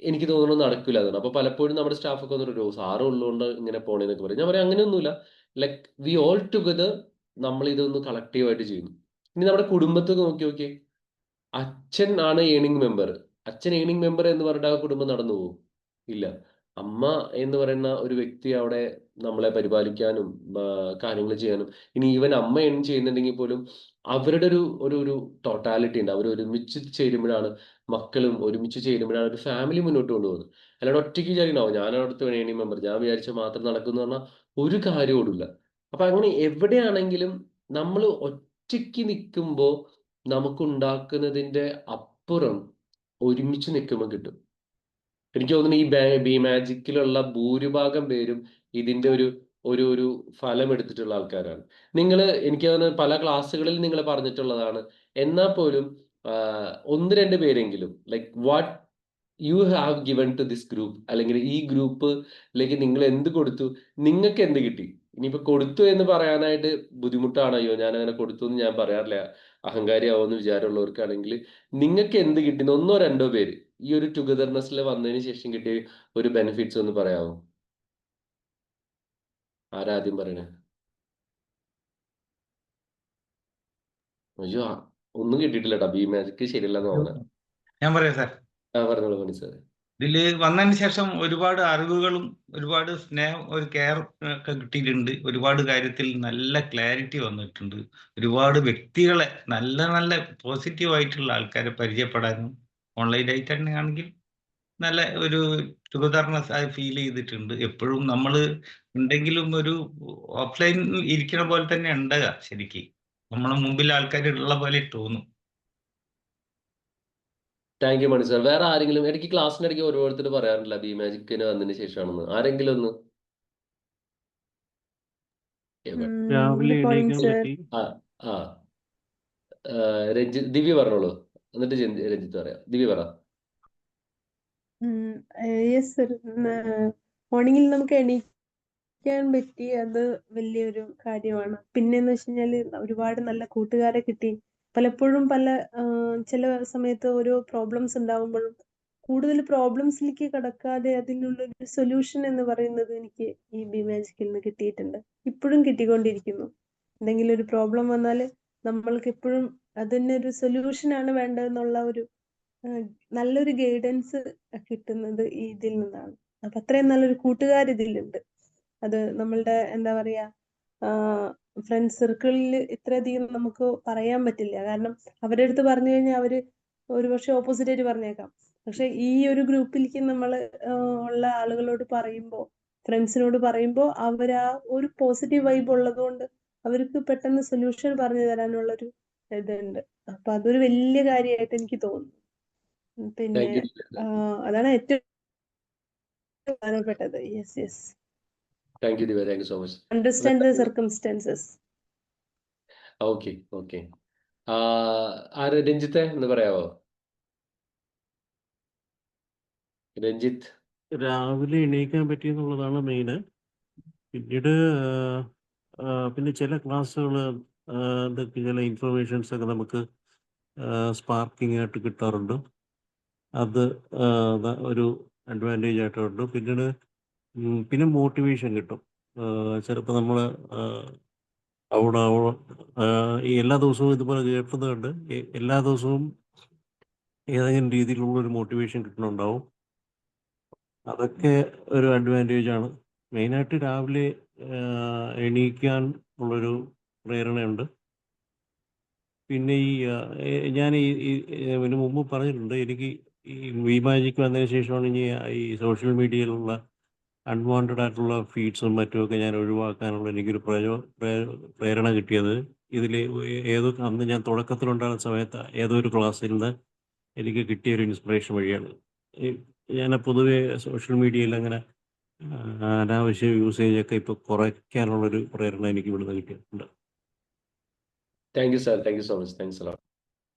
എനിക്ക് തോന്നുന്നു നടക്കില്ല. അതുകൊണ്ട് അപ്പൊ പലപ്പോഴും നമ്മുടെ സ്റ്റാഫൊക്കെ വന്നിട്ട് സാറ് ഉള്ളതുകൊണ്ട് ഇങ്ങനെ പോണേന്നൊക്കെ പറയും. ഞാൻ പറയാം അങ്ങനെയൊന്നുമില്ല. ലൈക്ക് വി ഓൾ ടുഗദർ നമ്മൾ ഇതൊന്ന് കളക്റ്റീവായിട്ട് ചെയ്യുന്നു. ഇനി നമ്മുടെ കുടുംബത്തൊക്കെ നോക്കിയേ, അച്ഛൻ ആണ് ഏണിംഗ് മെമ്പർ. അച്ഛൻ ഏണിംഗ് മെമ്പർ എന്ന് പറഞ്ഞിട്ട് ആ കുടുംബം നടന്നു പോകും? ഇല്ല. അമ്മ എന്ന് പറയുന്ന ഒരു വ്യക്തി അവിടെ നമ്മളെ പരിപാലിക്കാനും കാര്യങ്ങൾ ചെയ്യാനും, ഇനി ഈവൻ അമ്മ ഏൺ ചെയ്യുന്നുണ്ടെങ്കിൽ പോലും അവരുടെ ഒരു ടോട്ടാലിറ്റി ഉണ്ട്. അവർ ഒരുമിച്ച് ചേരുമ്പോഴാണ്, മക്കളും ഒരുമിച്ച് ചേരുമ്പോഴാണ് ഒരു ഫാമിലി മുന്നോട്ട് കൊണ്ടുപോകുന്നത്. അല്ലാണ്ട് ഒറ്റയ്ക്ക് വിചാരിക്കണോ ഞാൻ അവിടുത്തെ ഏണിംഗ് മെമ്പർ, ഞാൻ വിചാരിച്ച മാത്രം നടക്കുന്നു പറഞ്ഞാൽ ഒരു കാര്യമോടില്ല. അപ്പൊ അങ്ങനെ എവിടെയാണെങ്കിലും നമ്മൾ ഒറ്റയ്ക്ക് നിൽക്കുമ്പോൾ നമുക്കുണ്ടാക്കുന്നതിന്റെ അപ്പുറം ഒരുമിച്ച് നിൽക്കുമ്പോൾ കിട്ടും. എനിക്ക് തോന്നുന്നു ഈ ബി മാജിക്കിലുള്ള ഭൂരിഭാഗം പേരും ഇതിന്റെ ഒരു ഫലം എടുത്തിട്ടുള്ള ആൾക്കാരാണ്. എനിക്ക് തോന്നുന്നു പല ക്ലാസ്സുകളിൽ നിങ്ങൾ പറഞ്ഞിട്ടുള്ളതാണ്. എന്നാൽ പോലും 1-2 പേരെങ്കിലും like what you have given to this group, അല്ലെങ്കിൽ ഈ ഗ്രൂപ്പിലേക്ക് നിങ്ങൾ എന്ത് കൊടുത്തു, നിങ്ങൾക്ക് എന്ത് കിട്ടി. ഇനിയിപ്പോ കൊടുത്തു എന്ന് പറയാനായിട്ട് ബുദ്ധിമുട്ടാണ്, അയ്യോ ഞാൻ അങ്ങനെ കൊടുത്തു എന്ന് ഞാൻ പറയാറില്ല, അഹങ്കാരിയാവുമെന്ന് വിചാരമുള്ളവർക്കാണെങ്കിൽ നിങ്ങൾക്ക് എന്ത് കിട്ടി 1-2 പേര് ഈ ഒരു ടുഗദർനെസ്സിൽ വന്നതിന് ശേഷം കിട്ടിയ ഒരു ബെനിഫിറ്റ്സ് ഒന്ന് പറയാമോ? ആരാദ്യം പറയണേ? അയ്യോ ഒന്നും കിട്ടിയിട്ടില്ല കേട്ടോ, ബി മാജിക് ശരിയല്ലെന്ന് തോന്നുന്നത്. ഞാൻ പറയാം സാർ. പറഞ്ഞോളൂ മണി സാർ. ഇതില് വന്നതിന് ശേഷം ഒരുപാട് അറിവുകളും ഒരുപാട് സ്നേഹം, ഒരു കെയർ ഒക്കെ കിട്ടിയിട്ടുണ്ട്. ഒരുപാട് കാര്യത്തിൽ നല്ല ക്ലാരിറ്റി വന്നിട്ടുണ്ട്. ഒരുപാട് വ്യക്തികളെ, നല്ല നല്ല പോസിറ്റീവ് ആയിട്ടുള്ള ആൾക്കാരെ പരിചയപ്പെടാനും ഓൺലൈനായിട്ട് തന്നെയാണെങ്കിൽ നല്ല ഒരു ടുഗദർനെസ് ആയി ഫീൽ ചെയ്തിട്ടുണ്ട്. എപ്പോഴും നമ്മൾ ഉണ്ടെങ്കിലും ഒരു ഓഫ്ലൈനിൽ ഇരിക്കുന്ന പോലെ തന്നെ ഉണ്ടാകുക. ശരിക്കും നമ്മളെ മുമ്പിൽ ആൾക്കാർ ഉള്ള പോലെ തോന്നും. Thank you Mani sir. വേറെ ആരെങ്കിലും ഇടയ്ക്ക് ക്ലാസ്സിന്റെ ഇടയ്ക്ക് ഓരോരുത്തർ പറയാറില്ല ബി മാജിക്കിന് വന്നതിന് ശേഷമാണെന്ന്? ആരെങ്കിലും ഒന്ന് രാവിലെ എണീക്കാൻ പറ്റി. ദിവ്യ പറഞ്ഞോളൂ, എന്നിട്ട് രഞ്ജിത്ത് പറയാം. ദിവ്യ പറ. യെസ് സർ, മോർണിംഗിൽ നമുക്ക് എണീക്കാൻ പറ്റി, അത് വലിയൊരു കാര്യമാണ്. പിന്നെന്ന് വെച്ച് കഴിഞ്ഞാല് ഒരുപാട് നല്ല കൂട്ടുകാരെ കിട്ടി. പലപ്പോഴും ചില സമയത്ത് ഓരോ പ്രോബ്ലംസ് ഉണ്ടാകുമ്പോഴും കൂടുതൽ പ്രോബ്ലംസിലേക്ക് കടക്കാതെ അതിനുള്ളൊരു സൊല്യൂഷൻ എന്ന് പറയുന്നത് എനിക്ക് ഈ ബി മാജിക്കിൽ നിന്ന് കിട്ടിയിട്ടുണ്ട്, ഇപ്പോഴും കിട്ടിക്കൊണ്ടിരിക്കുന്നു. എന്തെങ്കിലും ഒരു പ്രോബ്ലം വന്നാൽ നമ്മൾക്ക് എപ്പോഴും അതിനൊരു സൊല്യൂഷനാണ് വേണ്ടതെന്നുള്ള ഒരു നല്ലൊരു ഗൈഡൻസ് കിട്ടുന്നത് ഇതിൽ നിന്നാണ്. അപ്പൊ അത്രയും നല്ലൊരു കൂട്ടുകാർ ഇതിലുണ്ട്. അത് നമ്മളുടെ എന്താ പറയാ, ഫ്രണ്ട് സർക്കിളിൽ ഇത്രയധികം നമുക്ക് പറയാൻ പറ്റില്ല. കാരണം അവരുടെ അടുത്ത് പറഞ്ഞു കഴിഞ്ഞാൽ അവര് ഒരുപക്ഷെ ഓപ്പോസിറ്റ് ആയിട്ട് പറഞ്ഞേക്കാം. പക്ഷെ ഈ ഒരു ഗ്രൂപ്പിലേക്ക് നമ്മൾ ഉള്ള ആളുകളോട് പറയുമ്പോൾ ഫ്രണ്ട്സിനോട് പറയുമ്പോൾ അവർ ആ ഒരു പോസിറ്റീവ് വൈബ് ഉള്ളതുകൊണ്ട് അവർക്ക് പെട്ടെന്ന് സൊല്യൂഷൻ പറഞ്ഞു തരാനുള്ളൊരു ഇതുണ്ട്. അപ്പൊ അതൊരു വലിയ കാര്യമായിട്ട് എനിക്ക് തോന്നുന്നു. പിന്നെ താങ്ക് യു. അതാണ് ഏറ്റവും പ്രധാനപ്പെട്ടത്. Yes yes, thank you Divya, thank you so much. Understand the circumstances. Okay okay. ആര് രഞ്ജിത്തെ എന്ന് പറയാവോ? രഞ്ജിത്ത്. രാവിലെ എണീക്കാൻ പറ്റിയെന്നുള്ളതാണ് മെയിന്. പിന്നീട് പിന്നെ ചില ക്ലാസ്സുകൾ ഇതൊക്കെ ചില ഇൻഫർമേഷൻസ് ഒക്കെ നമുക്ക് സ്പാർക്കിംഗ് ആയിട്ട് കിട്ടാറുണ്ട്. അത് ഒരു അഡ്വാൻറ്റേജ് ആയിട്ടുണ്ട്. പിന്നീട് പിന്നെ മോട്ടിവേഷൻ കിട്ടും. ചിലപ്പോൾ നമ്മൾ അവിടെ ഈ എല്ലാ ദിവസവും ഇതുപോലെ കേൾക്കുന്നുണ്ട്. എല്ലാ ദിവസവും ഏതെങ്കിലും രീതിയിലുള്ള ഒരു മോട്ടിവേഷൻ കിട്ടുന്നുണ്ടാവും. അതൊക്കെ ഒരു അഡ്വാൻറ്റേജ് ആണ്. മെയിനായിട്ട് രാവിലെ എണീക്കാൻ ഉള്ളൊരു പ്രേരണയുണ്ട്. പിന്നെ ഞാൻ ഇതിന് മുമ്പ് പറഞ്ഞിട്ടുണ്ട്, എനിക്ക് ഈ വിമാജിക്ക് വന്നതിന് ശേഷമാണ് ഇനി ഈ സോഷ്യൽ മീഡിയയിലുള്ള അൺവാണ്ടഡ് ആയിട്ടുള്ള ഫീഡ്സും മറ്റുമൊക്കെ ഞാൻ ഒഴിവാക്കാനുള്ള എനിക്കൊരു പ്രേരണ കിട്ടിയത്. ഇതിൽ അന്ന് ഞാൻ തുടക്കത്തിലുണ്ടാകുന്ന സമയത്ത് ഏതോ ഒരു ക്ലാസ്സിൽ നിന്ന് എനിക്ക് കിട്ടിയ ഒരു ഇൻസ്പിറേഷൻ വഴിയാണ്. ഞാൻ പൊതുവെ സോഷ്യൽ മീഡിയയിൽ അങ്ങനെ അനാവശ്യ യൂസേജൊക്കെ ഇപ്പോൾ കുറയ്ക്കാനുള്ളൊരു പ്രേരണ എനിക്ക് ഇവിടുന്ന് കിട്ടിയിട്ടുണ്ട്. Thank you sir, thank you so much, thanks a lot.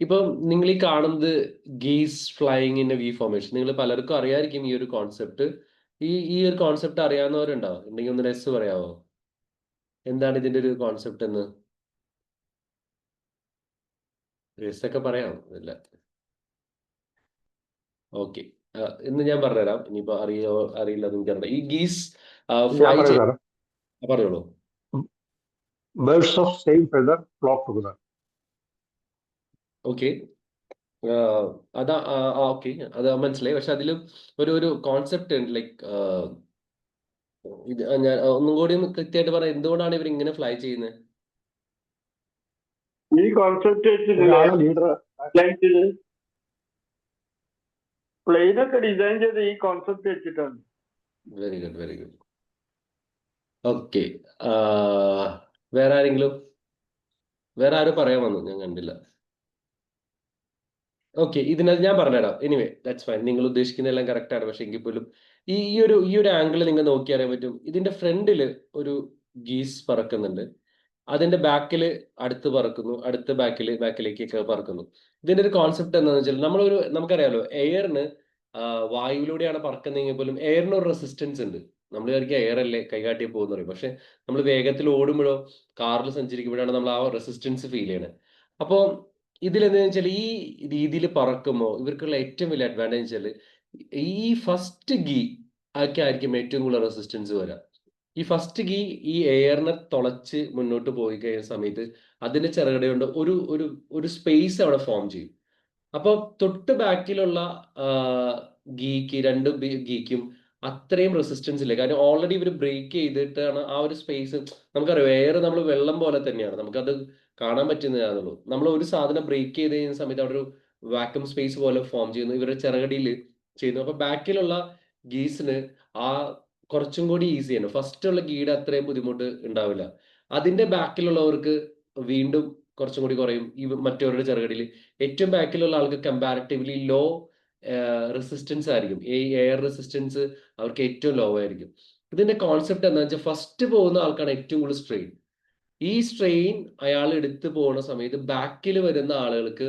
ഇപ്പം നിങ്ങൾ ഈ കാണുന്നത് geese flying in a V formation, നിങ്ങൾ പലർക്കും അറിയാമായിരിക്കും ഈ ഒരു കോൺസെപ്റ്റ്. ഈ ഒരു കോൺസെപ്റ്റ് അറിയാവുന്നവരുണ്ടോ? ഉണ്ടെങ്കിൽ ഒന്ന് നെസ് പറയാമോ, എന്താണ് ഇതിന്റെ ഒരു കോൺസെപ്റ്റ് എന്ന്? ഒക്കെ പറയാം ഇല്ല. ഓക്കെ, ഇന്ന് ഞാൻ പറഞ്ഞുതരാം. ഇനിയിപ്പോ അറിയില്ല എന്ന് എനിക്കറിയാം. ഈ ഗീസ് ഫ്ലൈ പറഞ്ഞോളൂ. Birds of same feather flock together. Okay, അതാ ഓക്കെ, അത് മനസ്സിലായി. പക്ഷെ അതിലും ഒരു കോൺസെപ്റ്റ് ഉണ്ട്. ലൈക്ക് ഇത് ഞാൻ ഒന്നും കൂടി കൃത്യമായിട്ട് പറയാം, എന്തുകൊണ്ടാണ് ഇവർ ഇങ്ങനെ ഫ്ലൈ ചെയ്യുന്നത്? ഈ കോൺസെപ്റ്റ് പ്ലെയിനൊക്കെ ഡിസൈൻ ചെയ്ത് ഈ കോൺസെപ്റ്റ് വെച്ചിട്ടാണ്. Very good, very good. Okay, വേറെ ആരെങ്കിലും? വേറെ ആരും പറയാൻ വന്നു, ഞാൻ കണ്ടില്ല. ഓക്കെ, ഇതിനകത്ത് ഞാൻ പറഞ്ഞുതരാം. Anyway that's fine. നിങ്ങൾ ഉദ്ദേശിക്കുന്നതെല്ലാം കറക്റ്റ് ആണ്. പക്ഷെ എങ്കിൽ പോലും ഈ ഒരു ആംഗിൾ നിങ്ങൾ നോക്കിയറിയാൻ പറ്റും. ഇതിന്റെ ഫ്രണ്ടിൽ ഒരു ഗീസ് പറക്കുന്നുണ്ട്, അതിന്റെ ബാക്കിൽ അടുത്ത് പറക്കുന്നു, അടുത്ത ബാക്കിലേക്കൊക്കെ പറക്കുന്നു. ഇതിന്റെ ഒരു കോൺസെപ്റ്റ് എന്താണെന്ന് വെച്ചാൽ നമുക്കറിയാലോ, എയറിന് വായുവിലൂടെയാണ് പറക്കുന്നതെങ്കിൽ പോലും എയറിന് ഒരു റെസിസ്റ്റൻസ് ഉണ്ട്. നമ്മൾ വിചാരിക്കുക എയർ അല്ലേ കൈകാട്ടി പോകുന്ന പറയും. പക്ഷെ നമ്മൾ വേഗത്തിൽ ഓടുമ്പോഴോ കാറിൽ സഞ്ചരിക്കുമ്പോഴാണ് നമ്മൾ ആ റെസിസ്റ്റൻസ് ഫീൽ ചെയ്യണത്. അപ്പോൾ ഇതിലെന്താണെന്ന് വെച്ചാൽ ഈ രീതിയിൽ പറക്കുമ്പോൾ ഇവർക്കുള്ള ഏറ്റവും വലിയ അഡ്വാൻറ്റേജ് വെച്ചാൽ ഈ ഫസ്റ്റ് ഗീ ആയിരിക്കും ഏറ്റവും കൂടുതൽ റെസിസ്റ്റൻസ് വരാം. ഈ ഫസ്റ്റ് ഗീ ഈ എയറിനെ തുളച്ച് മുന്നോട്ട് പോയി കഴിയുന്ന സമയത്ത് അതിന്റെ ചിറകട കൊണ്ട് ഒരു സ്പേസ് അവിടെ ഫോം ചെയ്യും. അപ്പൊ തൊട്ട് ബാക്കിലുള്ള രണ്ട് ഗീക്കും അത്രയും റെസിസ്റ്റൻസ് ഇല്ല. കാരണം ഓൾറെഡി ഇവർ ബ്രേക്ക് ചെയ്തിട്ടാണ് ആ ഒരു സ്പേസ്. നമുക്കറിയാം എയർ നമ്മൾ വെള്ളം പോലെ തന്നെയാണ്, നമുക്കത് കാണാൻ പറ്റുന്നതാണുള്ളൂ. നമ്മൾ ഒരു സാധനം ബ്രേക്ക് ചെയ്ത് കഴിയുന്ന സമയത്ത് അവിടെ ഒരു വാക്യൂം സ്പേസ് പോലെ ഫോം ചെയ്യുന്നു, ഇവരുടെ ചിറകടിയിൽ ചെയ്യുന്നു. അപ്പൊ ബാക്കിലുള്ള ഗീസിന് ആ കുറച്ചും കൂടി ഈസിയാണ്. ഫസ്റ്റ് ഉള്ള ഗീഡ് അത്രയും ബുദ്ധിമുട്ട് ഉണ്ടാവില്ല. അതിന്റെ ബാക്കിലുള്ളവർക്ക് വീണ്ടും കുറച്ചും കൂടി കുറയും. ഈ മറ്റവരുടെ ചെറുകടിയിൽ ഏറ്റവും ബാക്കിലുള്ള ആൾക്ക് കമ്പാരിറ്റീവ്ലി ലോ റെസിസ്റ്റൻസ് ആയിരിക്കും. ഈ എയർ റെസിസ്റ്റൻസ് അവർക്ക് ഏറ്റവും ലോ ആയിരിക്കും. ഇതിന്റെ കോൺസെപ്റ്റ് എന്താണെന്ന് വെച്ചാൽ ഫസ്റ്റ് പോകുന്ന ആൾക്കാണ് ഏറ്റവും കൂടുതൽ സ്ട്രെയിൻ. ഈ സ്ട്രെയിൻ അയാൾ എടുത്തു പോകുന്ന സമയത്ത് ബാക്കിൽ വരുന്ന ആളുകൾക്ക്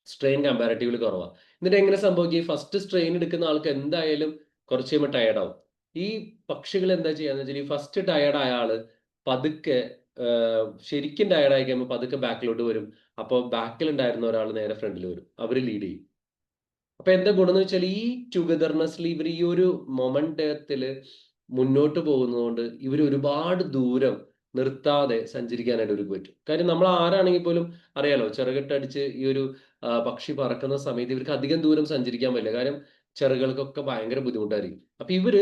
സ്ട്രെയിൻ കമ്പാരിറ്റീവ്ലി കുറവാണ്. എന്നിട്ട് എങ്ങനെ സംഭവിക്കും? ഈ ഫസ്റ്റ് സ്ട്രെയിൻ എടുക്കുന്ന ആൾക്ക് എന്തായാലും കുറച്ച് കഴിയുമ്പോൾ ടയർഡ് ആവും. ഈ പക്ഷികൾ എന്താ ചെയ്യാന്ന് വെച്ചാൽ ഈ ഫസ്റ്റ് ടയർഡ് ആയ ആള് പതുക്കെ ശരിക്കും ടയർഡ് ആയി കഴിയുമ്പോൾ പതുക്കെ ബാക്കിലോട്ട് വരും. അപ്പോൾ ബാക്കിൽ ഉണ്ടായിരുന്ന ഒരാൾ നേരെ ഫ്രണ്ടിൽ വരും, അവര് ലീഡ് ചെയ്യും. അപ്പൊ എന്താ ഗുണം എന്ന് വെച്ചാൽ ഈ ടുഗദർനെസ്സിൽ ഇവർ ഈ ഒരു മൊമെന്റത്തില് മുന്നോട്ട് പോകുന്നതുകൊണ്ട് ഇവർ ഒരുപാട് ദൂരം നിർത്താതെ സഞ്ചരിക്കാനായിട്ട് ഇവർക്ക് പറ്റും. കാര്യം നമ്മൾ ആരാണെങ്കിൽ പോലും അറിയാലോ, ചിറകിട്ടടിച്ച് ഈ ഒരു പക്ഷി പറക്കുന്ന സമയത്ത് ഇവർക്ക് അധികം ദൂരം സഞ്ചരിക്കാൻ പറ്റില്ല. കാര്യം ചിറകുകൾക്കൊക്കെ ഭയങ്കര ബുദ്ധിമുട്ടായിരിക്കും. അപ്പൊ ഇവര്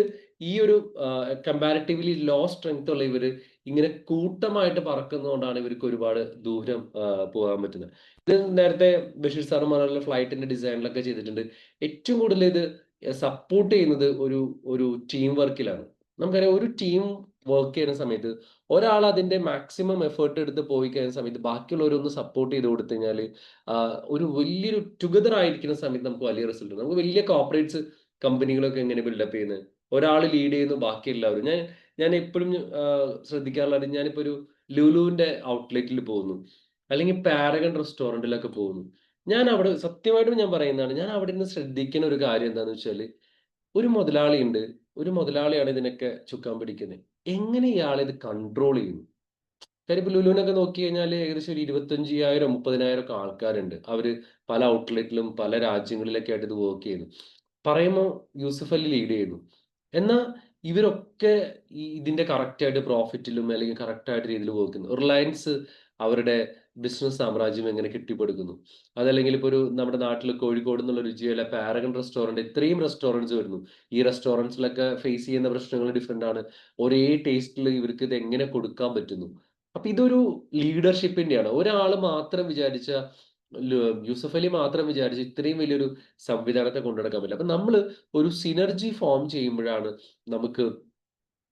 ഈ ഒരു കമ്പാരിറ്റീവ്ലി ലോ സ്ട്രെങ്ത് ഉള്ള ഇവര് ഇങ്ങനെ കൂട്ടമായിട്ട് പറക്കുന്നതുകൊണ്ടാണ് ഇവർക്ക് ഒരുപാട് ദൂരം പോകാൻ പറ്റുന്നത്. ഇത് നേരത്തെ ബഷീർ സാർ പറഞ്ഞ ഫ്ലൈറ്റിന്റെ ഡിസൈനിലൊക്കെ ചെയ്തിട്ടുണ്ട്. ഏറ്റവും കൂടുതൽ ഇത് സപ്പോർട്ട് ചെയ്യുന്നത് ഒരു ടീം വർക്കിലാണ്. നമുക്കറിയാം ഒരു ടീം വർക്ക് ചെയ്യുന്ന സമയത്ത് ഒരാൾ അതിന്റെ മാക്സിമം എഫേർട്ട് എടുത്ത് പോയി കഴിയുന്ന സമയത്ത് ബാക്കിയുള്ളവരൊന്ന് സപ്പോർട്ട് ചെയ്ത് കൊടുത്തു കഴിഞ്ഞാൽ ഒരു വലിയൊരു ടുഗദർ ആയിരിക്കുന്ന സമയത്ത് നമുക്ക് വലിയ റിസൾട്ട്. നമുക്ക് വലിയ കോർപ്പറേറ്റ്സ് കമ്പനികളൊക്കെ എങ്ങനെ ബിൽഡപ്പ് ചെയ്യുന്നത്, ഒരാൾ ലീഡ് ചെയ്യുന്നു ബാക്കി എല്ലാവരും. ഞാൻ എപ്പോഴും ശ്രദ്ധിക്കാറുള്ളത്, ഞാനിപ്പോ ഒരു ലുലുവിന്റെ ഔട്ട്ലെറ്റിൽ പോകുന്നു അല്ലെങ്കിൽ പാരഗൺ റെസ്റ്റോറൻറ്റിലൊക്കെ പോകുന്നു, ഞാൻ അവിടെ സത്യമായിട്ടും ഞാൻ പറയുന്നതാണ്, ഞാൻ അവിടെ നിന്ന് ശ്രദ്ധിക്കുന്ന ഒരു കാര്യം എന്താണെന്ന് വെച്ചാൽ, ഒരു മുതലാളിയുണ്ട്, ഒരു മുതലാളിയാണ് ഇതിനൊക്കെ ചുക്കാൻ പിടിക്കുന്നത്. എങ്ങനെ ഇയാൾ ഇത് കൺട്രോൾ ചെയ്യുന്നു? കാര്യം ഇപ്പൊ ലുലുവിനൊക്കെ നോക്കി കഴിഞ്ഞാൽ ഏകദേശം ഒരു 25,000 30,000 ഒക്കെ ആൾക്കാരുണ്ട്. അവര് പല ഔട്ട്ലെറ്റിലും പല രാജ്യങ്ങളിലൊക്കെ ആയിട്ട് ഇത് വർക്ക് ചെയ്യുന്നു. പറയുമ്പോൾ യൂസുഫ് അലി ലീഡ് ചെയ്യുന്നു. എന്നാൽ ഇവരൊക്കെ ഇതിന്റെ കറക്റ്റ് ആയിട്ട് പ്രോഫിറ്റിലും അല്ലെങ്കിൽ കറക്റ്റ് ആയിട്ട് രീതിയിൽ വർക്ക് ചെയ്യുന്നു. റിലയൻസ് അവരുടെ ബിസിനസ് സാമ്രാജ്യം എങ്ങനെ കെട്ടിപ്പടുക്കുന്നു. അതല്ലെങ്കിൽ ഇപ്പോൾ ഒരു നമ്മുടെ നാട്ടിൽ കോഴിക്കോട് എന്നുള്ള രുചിയുള്ള പാരഗൺ റെസ്റ്റോറൻറ്റ്, ഇത്രയും റെസ്റ്റോറൻറ്റ്സ് വരുന്നു. ഈ റെസ്റ്റോറൻറ്റ്സിലൊക്കെ ഫേസ് ചെയ്യുന്ന പ്രശ്നങ്ങൾ ഡിഫറെൻ്റ് ആണ്. ഒരേ ടേസ്റ്റിൽ ഇവർക്ക് ഇത് എങ്ങനെ കൊടുക്കാൻ പറ്റുന്നു. അപ്പൊ ഇതൊരു ലീഡർഷിപ്പിന്റെയാണ്. ഒരാൾ മാത്രം വിചാരിച്ച, യൂസഫ് അലി മാത്രം വിചാരിച്ച ഇത്രയും വലിയൊരു സംവിധാനത്തെ കൊണ്ടുനടക്കാൻ പറ്റില്ല. അപ്പൊ നമ്മൾ ഒരു സിനർജി ഫോം ചെയ്യുമ്പോഴാണ് നമുക്ക്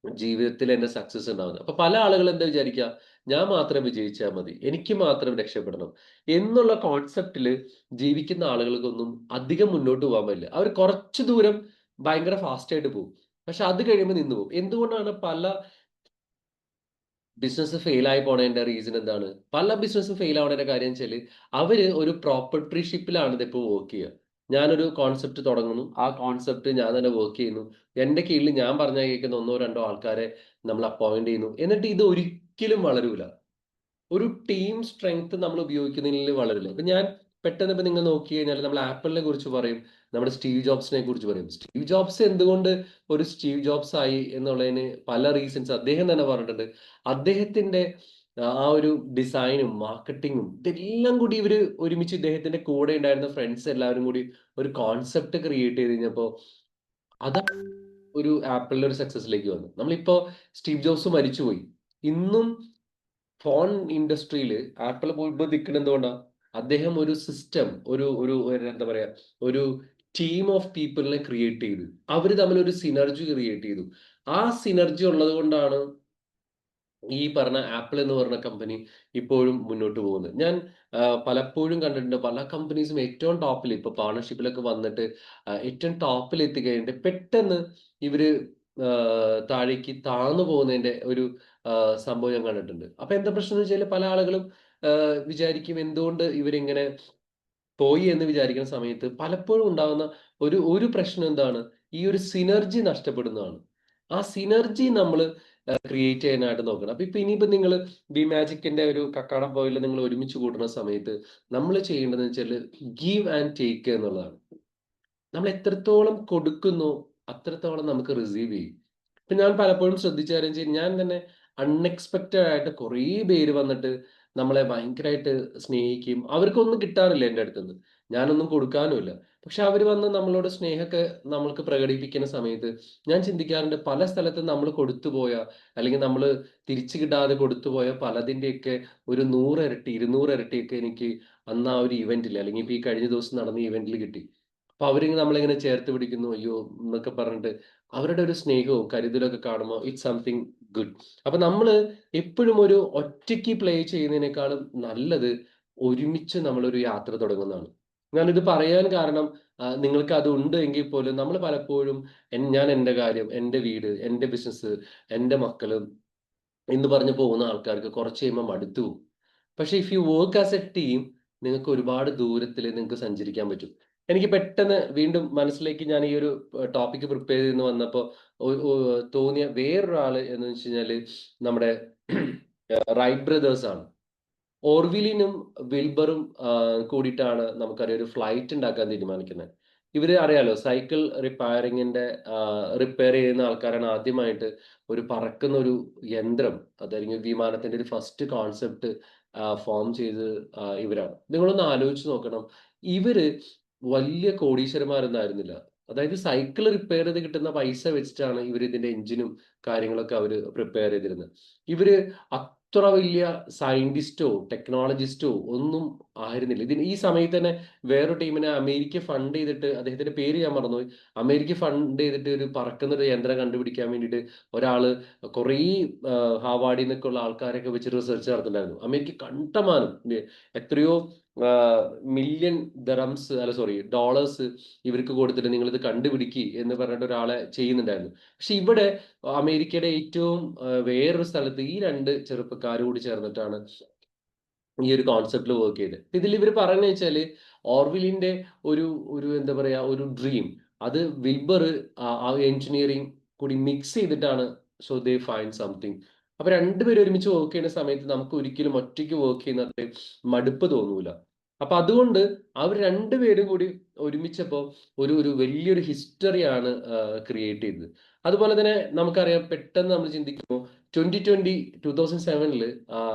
ജീവിതത്തിൽ തന്നെ സക്സസ് ഉണ്ടാവുന്നത്. അപ്പൊ പല ആളുകൾ എന്താ വിചാരിക്കുക, ഞാൻ മാത്രം വിജയിച്ചാൽ മതി, എനിക്ക് മാത്രം രക്ഷപ്പെടണം എന്നുള്ള കോൺസെപ്റ്റില് ജീവിക്കുന്ന ആളുകൾക്കൊന്നും അധികം മുന്നോട്ട് പോകാൻ പറ്റില്ല. അവർ കുറച്ചു ദൂരം ഭയങ്കര ഫാസ്റ്റ് ആയിട്ട് പോകും, പക്ഷെ അത് കഴിയുമ്പോൾ നിന്ന് പോകും. എന്തുകൊണ്ടാണ് പല ബിസിനസ് ഫെയിൽ ആയി പോണതിന്റെ റീസൺ എന്താണ്? പല ബിസിനസ് ഫെയിൽ ആവുന്നതിന്റെ കാര്യം വെച്ചാൽ അവര് ഒരു പ്രോപ്പർട്ടർഷിപ്പിലാണ് ഇതിപ്പോ വർക്ക് ചെയ്യുക. ഞാനൊരു കോൺസെപ്റ്റ് തുടങ്ങുന്നു, ആ കോൺസെപ്റ്റ് ഞാൻ തന്നെ വർക്ക് ചെയ്യുന്നു, എന്റെ കീഴിൽ ഞാൻ പറഞ്ഞാൽ കേൾക്കുന്ന 1-2 ആൾക്കാരെ നമ്മൾ അപ്പോയിന്റ് ചെയ്യുന്നു. എന്നിട്ട് ഇത് ഒരിക്കലും വളരൂല. ഒരു ടീം സ്ട്രെങ്ത് നമ്മൾ ഉപയോഗിക്കുന്നതിൽ വളരില്ല. ഇപ്പൊ ഞാൻ പെട്ടെന്ന് ഇപ്പൊ നിങ്ങൾ നോക്കി കഴിഞ്ഞാൽ നമ്മൾ ആപ്പിളിനെ കുറിച്ച് പറയും, നമ്മുടെ സ്റ്റീവ് ജോബ്സിനെ കുറിച്ച് പറയും. സ്റ്റീവ് ജോബ്സ് എന്തുകൊണ്ട് ഒരു സ്റ്റീവ് ജോബ്സ് ആയി എന്നുള്ളതിന് പല റീസൺസ് അദ്ദേഹം തന്നെ പറഞ്ഞിട്ടുണ്ട്. അദ്ദേഹത്തിന്റെ ആ ഒരു ഡിസൈനും മാർക്കറ്റിങ്ങും ഇതെല്ലാം കൂടി ഇവര് ഒരുമിച്ച് ഇദ്ദേഹത്തിന്റെ കൂടെ ഉണ്ടായിരുന്ന ഫ്രണ്ട്സ് എല്ലാവരും കൂടി ഒരു കോൺസെപ്റ്റ് ക്രിയേറ്റ് ചെയ്ത് കഴിഞ്ഞപ്പോ അതാണ് ഒരു ആപ്പിളിന്റെ ഒരു സക്സസിലേക്ക് വന്നു. നമ്മളിപ്പോ സ്റ്റീവ് ജോബ്സ് മരിച്ചുപോയി, ഇന്നും ഫോൺ ഇൻഡസ്ട്രിയിൽ ആപ്പിൾ പോയിപ്പോ നിൽക്കുന്നത് എന്തുകൊണ്ടാ? അദ്ദേഹം ഒരു സിസ്റ്റം, ഒരു എന്താ പറയാ, ഒരു ടീം ഓഫ് പീപ്പിളിനെ ക്രിയേറ്റ് ചെയ്തു. അവര് തമ്മിൽ ഒരു സിനർജി ക്രിയേറ്റ് ചെയ്തു. ആ സിനർജി ഉള്ളത് കൊണ്ടാണ് ഈ പറഞ്ഞ ആപ്പിൾ എന്ന് പറഞ്ഞ കമ്പനി ഇപ്പോഴും മുന്നോട്ട് പോകുന്നത്. ഞാൻ പലപ്പോഴും കണ്ടിട്ടുണ്ട് പല കമ്പനീസും ഏറ്റവും ടോപ്പിൽ ഇപ്പൊ പാർട്ണർഷിപ്പിലൊക്കെ വന്നിട്ട് ഏറ്റവും ടോപ്പിൽ എത്തിക്കഴിഞ്ഞിട്ട് പെട്ടെന്ന് ഇവര് താഴേക്ക് താഴ്ന്നു പോകുന്നതിന്റെ ഒരു സംഭവം ഞാൻ കണ്ടിട്ടുണ്ട്. അപ്പൊ എന്താ പ്രശ്നം എന്ന് വെച്ചാൽ പല ആളുകളും വിചാരിക്കും എന്തുകൊണ്ട് ഇവരിങ്ങനെ പോയി എന്ന് വിചാരിക്കുന്ന സമയത്ത് പലപ്പോഴും ഉണ്ടാകുന്ന ഒരു പ്രശ്നം എന്താണ്? ഈ ഒരു സിനർജി നഷ്ടപ്പെടുന്നതാണ്. ആ സിനർജി നമ്മൾ ക്രിയേറ്റ് ചെയ്യാനായിട്ട് നോക്കണം. അപ്പൊ ഇനിയിപ്പോ നിങ്ങൾ ബി മാജിക്കിന്റെ ഒരു കക്കാടം പോയിൽ നിങ്ങൾ ഒരുമിച്ച് കൂടുന്ന സമയത്ത് നമ്മൾ ചെയ്യേണ്ടതെന്ന് വെച്ചാൽ ഗീവ് ആൻഡ് ടേക്ക് എന്നുള്ളതാണ്. നമ്മൾ എത്രത്തോളം കൊടുക്കുന്നു അത്രത്തോളം നമുക്ക് റിസീവ് ചെയ്യും. ഇപ്പൊ ഞാൻ പലപ്പോഴും ശ്രദ്ധിച്ച കാര്യം വെച്ചാൽ ഞാൻ തന്നെ അൺഎക്സ്പെക്റ്റഡ് ആയിട്ട് കുറേ പേര് വന്നിട്ട് നമ്മളെ ഭയങ്കരമായിട്ട് സ്നേഹിക്കും. അവർക്കൊന്നും കിട്ടാറില്ല എൻ്റെ അടുത്തുനിന്ന്, ഞാനൊന്നും കൊടുക്കാനുമില്ല. പക്ഷെ അവർ വന്ന് നമ്മളോട് സ്നേഹമൊക്കെ നമ്മൾക്ക് പ്രകടിപ്പിക്കുന്ന സമയത്ത് ഞാൻ ചിന്തിക്കാറുണ്ട്, പല സ്ഥലത്തും നമ്മൾ കൊടുത്തുപോയ അല്ലെങ്കിൽ നമ്മൾ തിരിച്ചു കിട്ടാതെ കൊടുത്തുപോയ പലതിൻ്റെയൊക്കെ ഒരു 100 ഇരട്ടി 200 ഇരട്ടിയൊക്കെ എനിക്ക് അന്ന് ആ ഒരു ഇവന്റിൽ അല്ലെങ്കിൽ ഇപ്പൊ ഈ കഴിഞ്ഞ ദിവസം നടന്ന ഇവന്റിൽ കിട്ടി. അപ്പൊ അവരിങ്ങനെ നമ്മളിങ്ങനെ ചേർത്ത് പിടിക്കുന്നു, അയ്യോ എന്നൊക്കെ പറഞ്ഞിട്ട് അവരുടെ ഒരു സ്നേഹവും കരുതലൊക്കെ കാണുമ്പോൾ ഇറ്റ്സ് സംതിങ് ഗുഡ്. അപ്പൊ നമ്മള് എപ്പോഴും ഒരു ഒറ്റയ്ക്ക് പ്ലേ ചെയ്യുന്നതിനേക്കാളും നല്ലത് ഒരുമിച്ച് നമ്മളൊരു യാത്ര തുടങ്ങുന്നതാണ്. ഞാനിത് പറയാൻ കാരണം നിങ്ങൾക്ക് അത് ഉണ്ട് എങ്കിൽ പോലും നമ്മൾ പലപ്പോഴും ഞാൻ എൻ്റെ കാര്യം, എൻ്റെ വീട്, എൻ്റെ ബിസിനസ്, എൻ്റെ മക്കള് എന്ന് പറഞ്ഞു പോകുന്ന ആൾക്കാർക്ക് കുറച്ച് കഴിയുമ്പോൾ മടുത്തു പോകും. പക്ഷെ if you work as A team നിങ്ങൾക്ക് ഒരുപാട് ദൂരത്തിൽ നിങ്ങൾക്ക് സഞ്ചരിക്കാൻ പറ്റും. എനിക്ക് പെട്ടെന്ന് വീണ്ടും മനസ്സിലേക്ക് ഞാൻ ഈ ഒരു ടോപ്പിക് പ്രിപ്പയർ ചെയ്ത് വന്നപ്പോൾ തോന്നിയ വേറൊരാള് എന്ന് വെച്ച് കഴിഞ്ഞാല് നമ്മുടെ റൈറ്റ് ബ്രദേഴ്സ് ആണ്. ഓർവിലിനും വിൽബറും കൂടിയിട്ടാണ് നമുക്കറിയാം ഒരു ഫ്ലൈറ്റ് ഉണ്ടാക്കാൻ തീരുമാനിക്കുന്നത്. ഇവര് അറിയാലോ സൈക്കിൾ റിപ്പയറിങ്ങിന്റെ റിപ്പയർ ചെയ്യുന്ന ആൾക്കാരാണ് ആദ്യമായിട്ട് ഒരു പറക്കുന്ന ഒരു യന്ത്രം, അതായത് വിമാനത്തിന്റെ ഒരു ഫസ്റ്റ് കോൺസെപ്റ്റ് ഫോം ചെയ്ത് ഇവരാണ്. നിങ്ങളൊന്ന് ആലോചിച്ച് നോക്കണം, ഇവര് വലിയ കോടീശ്വരന്മാരൊന്നും ആയിരുന്നില്ല. അതായത് സൈക്കിൾ റിപ്പയർ ചെയ്ത് കിട്ടുന്ന പൈസ വെച്ചിട്ടാണ് ഇവർ ഇതിന്റെ എഞ്ചിനും കാര്യങ്ങളൊക്കെ അവർ പ്രിപ്പയർ ചെയ്തിരുന്നത്. ഇവര് അത്ര വലിയ സയന്റിസ്റ്റോ ടെക്നോളജിസ്റ്റോ ഒന്നും ആയിരുന്നില്ല. ഈ സമയത്ത് തന്നെ വേറൊരു ടീമിനെ അമേരിക്ക ഫണ്ട് ചെയ്തിട്ട്, അദ്ദേഹത്തിന്റെ പേര് ഞാൻ മറന്നുപോയി, അമേരിക്ക ഫണ്ട് ചെയ്തിട്ട് ഒരു പറക്കുന്ന ഒരു യന്ത്രം കണ്ടുപിടിക്കാൻ വേണ്ടിയിട്ട് ഒരാള് കുറേ ഹാവാർഡിൽ നിന്നൊക്കെ ഉള്ള ആൾക്കാരൊക്കെ വെച്ച് റിസർച്ച് നടത്തുന്നുണ്ടായിരുന്നു. അമേരിക്ക കണ്ടമാനം എത്രയോ മില്യൺ ഡോളേഴ്സ് ഇവർക്ക് കൊടുത്തിട്ട് നിങ്ങൾ ഇത് കണ്ടുപിടിക്കുക എന്ന് പറഞ്ഞിട്ട് ഒരാളെ ചെയ്യുന്നുണ്ടായിരുന്നു. പക്ഷെ ഇവിടെ അമേരിക്കയുടെ ഏറ്റവും വേറൊരു സ്ഥലത്ത് ഈ 2 ചെറുപ്പക്കാർ കൂടി ചേർന്നിട്ടാണ് ഈ ഒരു കോൺസെപ്റ്റിൽ വർക്ക് ചെയ്തത്. ഇതിൽ ഇവർ പറയുന്നത് വെച്ചാല് ഓർവിലിന്റെ ഒരു ഒരു എന്താ പറയാ ഒരു ഡ്രീം, അത് വിൽബർ എഞ്ചിനീയറിംഗ് കൂടി മിക്സ് ചെയ്തിട്ടാണ്. So they find something. അപ്പൊ രണ്ടുപേരും ഒരുമിച്ച് വർക്ക് ചെയ്യുന്ന സമയത്ത് നമുക്ക് ഒരിക്കലും ഒറ്റയ്ക്ക് വർക്ക് ചെയ്യുന്നത് മടുപ്പ് തോന്നൂല. അപ്പൊ അതുകൊണ്ട് അവർ രണ്ടുപേരും കൂടി ഒരുമിച്ചപ്പോ ഒരു ഒരു വലിയൊരു ഹിസ്റ്ററിയാണ് ക്രിയേറ്റ് ചെയ്തത്. അതുപോലെ തന്നെ നമുക്കറിയാം, പെട്ടെന്ന് നമ്മൾ ചിന്തിക്കുമ്പോൾ 2007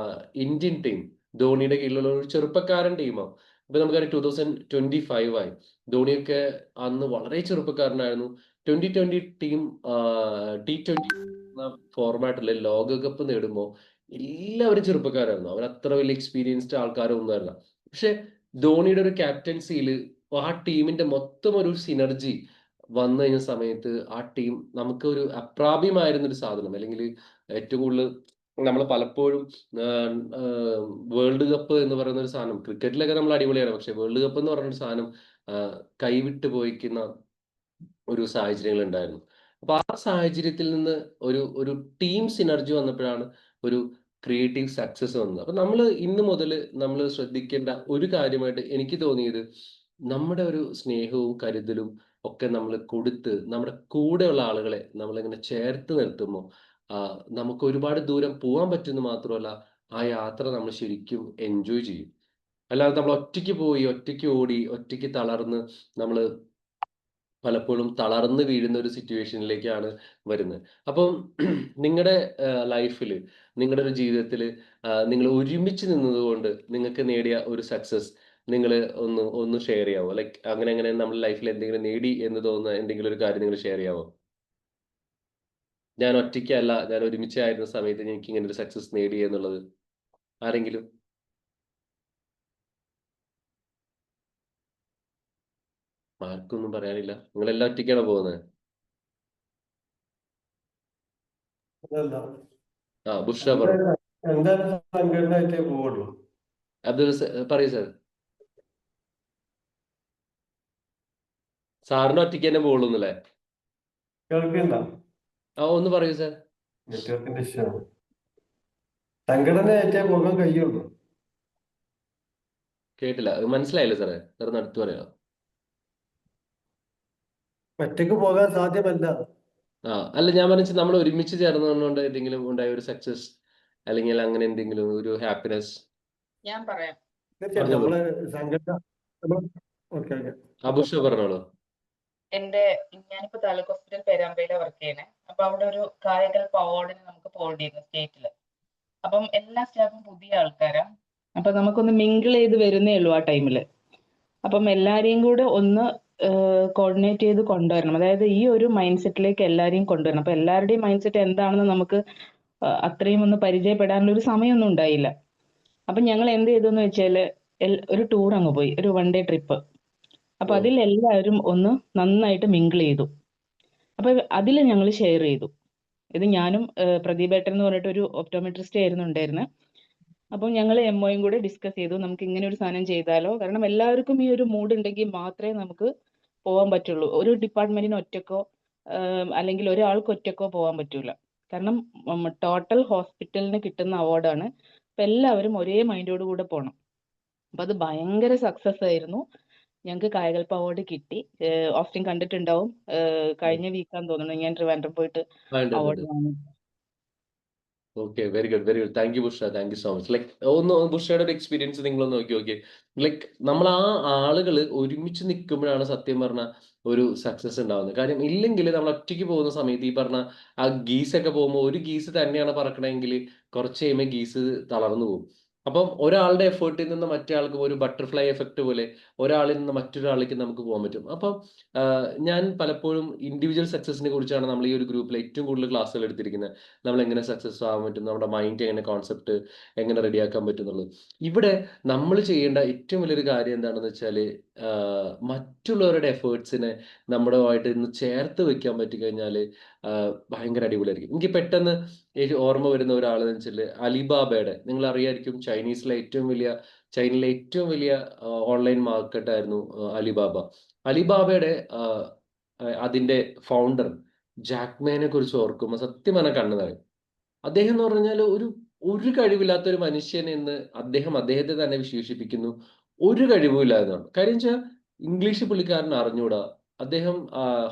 ഇന്ത്യൻ ടീം ധോണിയുടെ കീഴിലുള്ള ഒരു ചെറുപ്പക്കാരൻ ടീമാണ്. ഇപ്പൊ നമുക്കറിയാം 2025 ആയി. ധോണിയൊക്കെ അന്ന് വളരെ ചെറുപ്പക്കാരനായിരുന്നു. 2020 ടീം T20 ഫോർമാറ്റില് ലോകകപ്പ് നേടുമ്പോൾ എല്ലാവരും ചെറുപ്പക്കാരായിരുന്നു. അവർ അത്ര വലിയ എക്സ്പീരിയൻസ്ഡ് ആൾക്കാരൊന്നും അല്ല. പക്ഷെ ധോണിയുടെ ഒരു ക്യാപ്റ്റൻസിയിൽ ആ ടീമിന്റെ മൊത്തം ഒരു സിനർജി വന്നു കഴിഞ്ഞ സമയത്ത് ആ ടീം നമുക്ക് ഒരു അപ്രാപ്യമായിരുന്ന ഒരു സാധനം, അല്ലെങ്കിൽ ഏറ്റവും കൂടുതൽ നമ്മൾ പലപ്പോഴും വേൾഡ് കപ്പ് എന്ന് പറയുന്ന ഒരു സാധനം, ക്രിക്കറ്റിലൊക്കെ നമ്മൾ അടിപൊളിയാണ്, പക്ഷെ വേൾഡ് കപ്പ് എന്ന് പറയുന്ന ഒരു സാധനം കൈവിട്ട് പോയിക്കുന്ന ഒരു സാഹചര്യങ്ങൾ ഉണ്ടായിരുന്നു. അപ്പൊ ആ സാഹചര്യത്തിൽ നിന്ന് ഒരു ഒരു ടീം സിനർജി വന്നപ്പോഴാണ് ഒരു ക്രിയേറ്റീവ് സക്സസ് വന്നത്. അപ്പൊ നമ്മൾ ഇന്ന് മുതൽ നമ്മൾ ശ്രദ്ധിക്കേണ്ട ഒരു കാര്യമായിട്ട് എനിക്ക് തോന്നിയത്, നമ്മുടെ ഒരു സ്നേഹവും കരുതലും ഒക്കെ നമ്മൾ കൊടുത്ത് നമ്മുടെ കൂടെയുള്ള ആളുകളെ നമ്മളിങ്ങനെ ചേർത്ത് നിർത്തുമ്പോൾ നമുക്ക് ഒരുപാട് ദൂരം പോകാൻ പറ്റുമെന്ന് മാത്രമല്ല, ആ യാത്ര നമ്മൾ ശരിക്കും എൻജോയ് ചെയ്യും. അല്ലാതെ നമ്മൾ ഒറ്റയ്ക്ക് പോയി ഒറ്റയ്ക്ക് ഓടി ഒറ്റയ്ക്ക് തളർന്ന് നമ്മൾ പലപ്പോഴും തളർന്ന് വീഴുന്ന ഒരു സിറ്റുവേഷനിലേക്കാണ് വരുന്നത്. അപ്പം നിങ്ങളുടെ ലൈഫിൽ, നിങ്ങളുടെ ഒരു ജീവിതത്തിൽ നിങ്ങൾ ഒരുമിച്ച് നിന്നതുകൊണ്ട് നിങ്ങൾക്ക് നേടിയ ഒരു സക്സസ് നിങ്ങൾ ഒന്ന് ഷെയർ ചെയ്യാവോ? ലൈക്ക് അങ്ങനെ നമ്മുടെ ലൈഫിൽ എന്തെങ്കിലും നേടി എന്ന് തോന്നുന്ന എന്തെങ്കിലും ഒരു കാര്യം നിങ്ങൾ ഷെയർ ചെയ്യാവോ? ഞാൻ ഒറ്റയ്ക്കല്ല, ഞാൻ ഒരുമിച്ചായിരുന്ന സമയത്ത് എനിക്ക് ഇങ്ങനെ ഒരു സക്സസ് നേടി എന്നുള്ളത് ആരെങ്കിലും? ആർക്കൊന്നും പറയാനില്ല. നിങ്ങളെല്ലാം ഒറ്റയ്ക്കാണോ പോകുന്നത്? ബുഷ പറഞ്ഞു. എന്തായാലും സംഘടനയായിട്ടേ പോവുള്ളൂ. അബ്ദുൾ പറയൂ സാർ. സാറിന് ഒറ്റയ്ക്ക് തന്നെ പോകുള്ളൂ എന്നല്ലേ? കേൾക്കണ്ട? ഒന്ന് പറയൂ സാർ. നെറ്റ്വർക്കിന്റെ ഇഷ്യൂ. സംഘടനയായിട്ടേ പോകാൻ കഴിയുള്ളൂ. കേട്ടില്ല, മനസ്സിലായില്ല സാറേ. സാർ അടുത്ത് പറയാ. ഒറ്റയ്ക്ക് പോകാൻ സാധ്യമല്ല. അല്ല, ഞാൻ പറഞ്ഞ നമ്മൾ ഒരുമിച്ച് ചേർന്നുകൊണ്ട് എന്തെങ്കിലും ഉണ്ടായ ഒരു സക്സസ്, അല്ലെങ്കിൽ അങ്ങനെ എന്തെങ്കിലും ഒരു ഹാപ്പിനെസ്. ഞാൻ പറയാം. തീർച്ചയായിട്ടും നമ്മള് സംഘടന. അബുഷ പറഞ്ഞോളൂ. ഞാനിപ്പോ താലൂക്ക് ഹോസ്പിറ്റൽ പേരാമ്പ്രയിലെ വർക്ക് ചെയ്യണേ. അപ്പൊ അവിടെ ഒരു കായികൽപ്പ് അവാർഡിന് നമുക്ക് പോകേണ്ടിയിരുന്നു സ്റ്റേറ്റില്. അപ്പം എല്ലാ സ്റ്റാഫും പുതിയ ആൾക്കാരാ. അപ്പൊ നമുക്കൊന്ന് മിങ്കിൾ ചെയ്ത് വരുന്നേ ഉള്ളൂ ആ ടൈമില്. അപ്പം എല്ലാരെയും കൂടെ ഒന്ന് കോർഡിനേറ്റ് ചെയ്ത് കൊണ്ടുവരണം. അതായത് ഈ ഒരു മൈൻഡ് സെറ്റിലേക്ക് എല്ലാരെയും കൊണ്ടുവരണം. അപ്പൊ എല്ലാവരുടെയും മൈൻഡ് സെറ്റ് എന്താണെന്ന് നമുക്ക് അത്രയും ഒന്ന് പരിചയപ്പെടാനുള്ള ഒരു സമയമൊന്നും ഉണ്ടായില്ല. അപ്പൊ ഞങ്ങൾ എന്ത് ചെയ്തു എന്ന് വെച്ചാല് ഒരു ടൂർ അങ്ങ് പോയി, ഒരു 1 ഡേ ട്രിപ്പ്. അപ്പൊ അതിൽ എല്ലാവരും ഒന്ന് നന്നായിട്ട് മിങ്കിൾ ചെയ്തു. അപ്പൊ അതിൽ ഞങ്ങൾ ഷെയർ ചെയ്തു. ഇത് ഞാനും പ്രദീപേട്ടൻ എന്ന് പറഞ്ഞിട്ട് ഒരു ഒപ്റ്റോമെട്രിസ്റ്റ് ആയിരുന്നു ഉണ്ടായിരുന്നത്. അപ്പം ഞങ്ങൾ എംഒയും കൂടെ ഡിസ്കസ് ചെയ്തു, നമുക്ക് ഇങ്ങനെ ഒരു സാധനം ചെയ്താലോ. കാരണം എല്ലാവർക്കും ഈ ഒരു മൂഡ് ഉണ്ടെങ്കിൽ മാത്രമേ നമുക്ക് പോകാൻ പറ്റുള്ളൂ. ഒരു ഡിപ്പാർട്ട്മെന്റിന് ഒറ്റക്കോ അല്ലെങ്കിൽ ഒരാൾക്ക് ഒറ്റക്കോ പോകാൻ പറ്റൂല. കാരണം ടോട്ടൽ ഹോസ്പിറ്റലിന് കിട്ടുന്ന അവാർഡാണ്. അപ്പൊ എല്ലാവരും ഒരേ മൈൻഡോട് കൂടെ പോകണം. അപ്പൊ അത് ഭയങ്കര സക്സസ് ആയിരുന്നു. ഞങ്ങൾക്ക് കായികൽപ്പ് അവാർഡ് കിട്ടി. ഓസ്റ്റിൻ കണ്ടിട്ടുണ്ടാവും, കഴിഞ്ഞ വീക്കാന്ന് തോന്നുന്നു ഞാൻ ട്രിവാൻഡ്രം പോയിട്ട് അവാർഡ് വാങ്ങി. Okay, very good, very good. Thank you Busha, thank you so much. Like ബുഷയുടെ ഒരു എക്സ്പീരിയൻസ് നിങ്ങളൊന്ന് നോക്കി. ലൈക്ക് നമ്മൾ ആ ആളുകൾ ഒരുമിച്ച് നിൽക്കുമ്പോഴാണ് സത്യം പറഞ്ഞ ഒരു സക്സസ് ഉണ്ടാവുന്നത്. കാര്യം ഇല്ലെങ്കിൽ നമ്മൾ ഒറ്റയ്ക്ക് പോകുന്ന സമയത്ത് ഈ പറഞ്ഞ ആ ഗീസൊക്കെ പോകുമ്പോൾ ഒരു ഗീസ് തന്നെയാണ് പറക്കണമെങ്കിൽ കുറച്ച് കഴിയുമ്പോൾ ഗീസ് തളർന്നു പോകും. അപ്പം ഒരാളുടെ എഫേർട്ടിൽ നിന്ന് മറ്റേ ആൾക്ക് ഒരു ബട്ടർഫ്ലൈ എഫക്റ്റ് പോലെ ഒരാളിൽ നിന്ന് മറ്റൊരാളിലേക്ക് നമുക്ക് പോകാൻ പറ്റും. അപ്പം ഞാൻ പലപ്പോഴും ഇൻഡിവിജ്വൽ സക്സസിനെ കുറിച്ചാണ് നമ്മൾ ഈ ഒരു ഗ്രൂപ്പിൽ ഏറ്റവും കൂടുതൽ ക്ലാസ്സുകൾ എടുത്തിരിക്കുന്നത്. നമ്മൾ എങ്ങനെ സക്സസ് ആവാൻ പറ്റും, നമ്മുടെ മൈൻഡ് എങ്ങനെ കോൺസെപ്റ്റ് എങ്ങനെ റെഡിയാക്കാൻ പറ്റും എന്നുള്ളത്. ഇവിടെ നമ്മൾ ചെയ്യേണ്ട ഏറ്റവും വലിയൊരു കാര്യം എന്താണെന്ന് വെച്ചാൽ മറ്റുള്ളവരുടെ എഫേർട്സിനെ നമ്മുടെയായിട്ട് ഇന്ന് ചേർത്ത് വെക്കാൻ പറ്റിക്കഴിഞ്ഞാൽ ഭയങ്കര അടിപൊളിയായിരിക്കും. എനിക്ക് പെട്ടെന്ന് ഓർമ്മ വരുന്ന ഒരാളെന്ന് വെച്ചാൽ അലിബാബയുടെ, നിങ്ങൾ അറിയായിരിക്കും, ചൈനയിലെ ഏറ്റവും വലിയ ഓൺലൈൻ മാർക്കറ്റായിരുന്നു അലിബാബ. അലിബാബയുടെ അതിന്റെ ഫൗണ്ടർ ജാക്മേനെ കുറിച്ച് ഓർക്കുമ്പോൾ സത്യം പറഞ്ഞാൽ കണ്ണു നിറയും. അദ്ദേഹം എന്ന് പറഞ്ഞാൽ ഒരു കഴിവില്ലാത്ത ഒരു മനുഷ്യൻ എന്ന് അദ്ദേഹത്തെ തന്നെ വിശേഷിപ്പിക്കുന്നു. ഒരു കഴിവുമില്ല എന്നാണ്. കാര്യം വെച്ചാൽ ഇംഗ്ലീഷ് പുള്ളിക്കാരൻ അറിഞ്ഞൂടാ. അദ്ദേഹം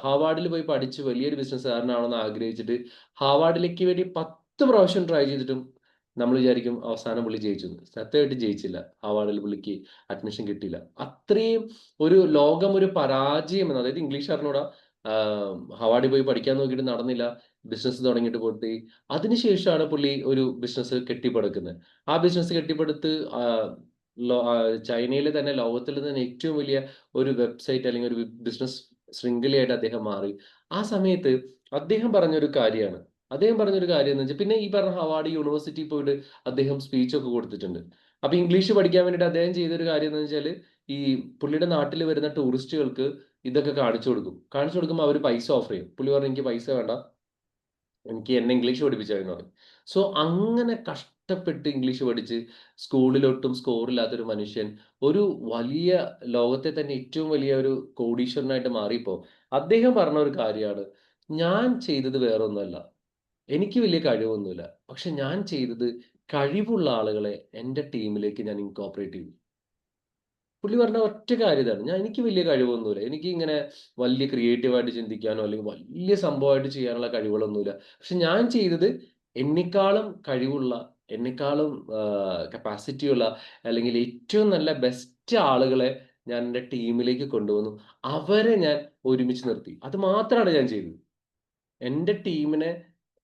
ഹാർവാർഡിൽ പോയി പഠിച്ച് വലിയൊരു ബിസിനസ്സുകാരനാണെന്ന് ആഗ്രഹിച്ചിട്ട് ഹാർവാർഡിലേക്ക് വേണ്ടി 10 പ്രാവശ്യം ട്രൈ ചെയ്തിട്ടും നമ്മൾ വിചാരിക്കും അവസാനം പുള്ളി ജയിച്ചു. സത്യമായിട്ട് ജയിച്ചില്ല. ഹാർവാർഡിൽ പുള്ളിക്ക് അഡ്മിഷൻ കിട്ടിയില്ല. അത്രയും ഒരു ലോകം ഒരു പരാജയം എന്ന്, അതായത് ഇംഗ്ലീഷ് അറിഞ്ഞൂടാ, ഹാർവാർഡിൽ പോയി പഠിക്കാൻ നോക്കിയിട്ട് നടന്നില്ല, ബിസിനസ് തുടങ്ങിയിട്ട് പോയിട്ട് അതിനുശേഷമാണ് പുള്ളി ഒരു ബിസിനസ് കെട്ടിപ്പടുക്കുന്നത്. ആ ബിസിനസ് കെട്ടിപ്പടുത്ത് ചൈനയിലെ തന്നെ ലോകത്തിലെ തന്നെ ഏറ്റവും വലിയ ഒരു വെബ്സൈറ്റ് അല്ലെങ്കിൽ ഒരു ബിസിനസ് ശൃംഖലയായിട്ട് അദ്ദേഹം മാറി. ആ സമയത്ത് അദ്ദേഹം പറഞ്ഞൊരു കാര്യം എന്ന് വെച്ചാൽ, പിന്നെ ഈ പറഞ്ഞ ഹാർവാർഡ് യൂണിവേഴ്സിറ്റി പോയിട്ട് അദ്ദേഹം സ്പീച്ച് ഒക്കെ കൊടുത്തിട്ടുണ്ട്. അപ്പൊ ഇംഗ്ലീഷ് പഠിക്കാൻ വേണ്ടിയിട്ട് അദ്ദേഹം ചെയ്തൊരു കാര്യം എന്ന് വെച്ചാൽ, ഈ പുള്ളിയുടെ നാട്ടിൽ വരുന്ന ടൂറിസ്റ്റുകൾക്ക് ഇതൊക്കെ കാണിച്ചു കൊടുക്കുമ്പോൾ അവർ പൈസ ഓഫർ ചെയ്യും. പുള്ളി പറഞ്ഞു എനിക്ക് പൈസ വേണ്ട, എനിക്ക് എന്നെ ഇംഗ്ലീഷ് പഠിപ്പിച്ചായിരുന്നു പറയും. സോ അങ്ങനെ കഷ്ടപ്പെട്ട് ഇംഗ്ലീഷ് പഠിച്ച് സ്കൂളിലൊട്ടും സ്കോറില്ലാത്തൊരു മനുഷ്യൻ ഒരു വലിയ ലോകത്തെ തന്നെ ഏറ്റവും വലിയ ഒരു കോടീശ്വരനായിട്ട് മാറിയപ്പോൾ അദ്ദേഹം പറഞ്ഞ ഒരു കാര്യമാണ്, ഞാൻ ചെയ്തത് വേറൊന്നുമല്ല, എനിക്ക് വലിയ കഴിവൊന്നുമില്ല, പക്ഷെ ഞാൻ ചെയ്തത് കഴിവുള്ള ആളുകളെ എൻ്റെ ടീമിലേക്ക് ഞാൻ ഇൻകോപ്പറേറ്റ് ചെയ്തു. പുള്ളി പറഞ്ഞ ഒറ്റ കാര്യം ഇതാണ്, എനിക്ക് വലിയ കഴിവൊന്നുമില്ല, എനിക്ക് ഇങ്ങനെ വലിയ ക്രിയേറ്റീവായിട്ട് ചിന്തിക്കാനോ അല്ലെങ്കിൽ വലിയ സംഭവമായിട്ട് ചെയ്യാനുള്ള കഴിവുകളൊന്നുമില്ല, പക്ഷെ ഞാൻ ചെയ്തത് എന്നെക്കാളും കഴിവുള്ള, എന്നെക്കാളും കപ്പാസിറ്റി ഉള്ള അല്ലെങ്കിൽ ഏറ്റവും നല്ല ബെസ്റ്റ് ആളുകളെ ഞാൻ എൻ്റെ ടീമിലേക്ക് കൊണ്ടുവന്നു, അവരെ ഞാൻ ഒരുമിച്ച് നിർത്തി. അത് മാത്രമാണ് ഞാൻ ചെയ്തത്. എൻ്റെ ടീമിനെ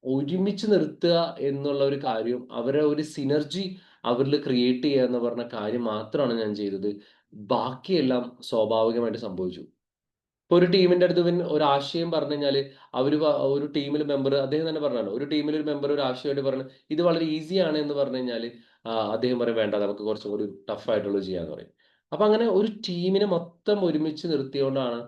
ഒരുമിച്ച് നിർത്തുക എന്നുള്ള ഒരു കാര്യം, അവരെ ഒരു സിനർജി അവരിൽ ക്രിയേറ്റ് ചെയ്യുക എന്ന് പറഞ്ഞ കാര്യം മാത്രമാണ് ഞാൻ ചെയ്തത്. ബാക്കിയെല്ലാം സ്വാഭാവികമായിട്ട് സംഭവിച്ചു. ഇപ്പൊ ഒരു ടീമിന്റെ അടുത്ത് ഒരു ആശയം പറഞ്ഞു കഴിഞ്ഞാല് ഒരു ടീമിൽ മെമ്പർ, അദ്ദേഹം തന്നെ പറഞ്ഞാണ്, ഒരു ടീമിൽ ഒരു മെമ്പർ ഒരു ആശയമായിട്ട് പറഞ്ഞു ഇത് വളരെ ഈസിയാണ് എന്ന് പറഞ്ഞു കഴിഞ്ഞാല് അദ്ദേഹം പറയും വേണ്ട, നമുക്ക് കുറച്ചും കൂടി ടഫ് ആയിട്ടുള്ളത് ചെയ്യാന്ന് പറയും. അപ്പൊ അങ്ങനെ ഒരു ടീമിനെ മൊത്തം ഒരുമിച്ച് നിർത്തിയോണ്ടാണ്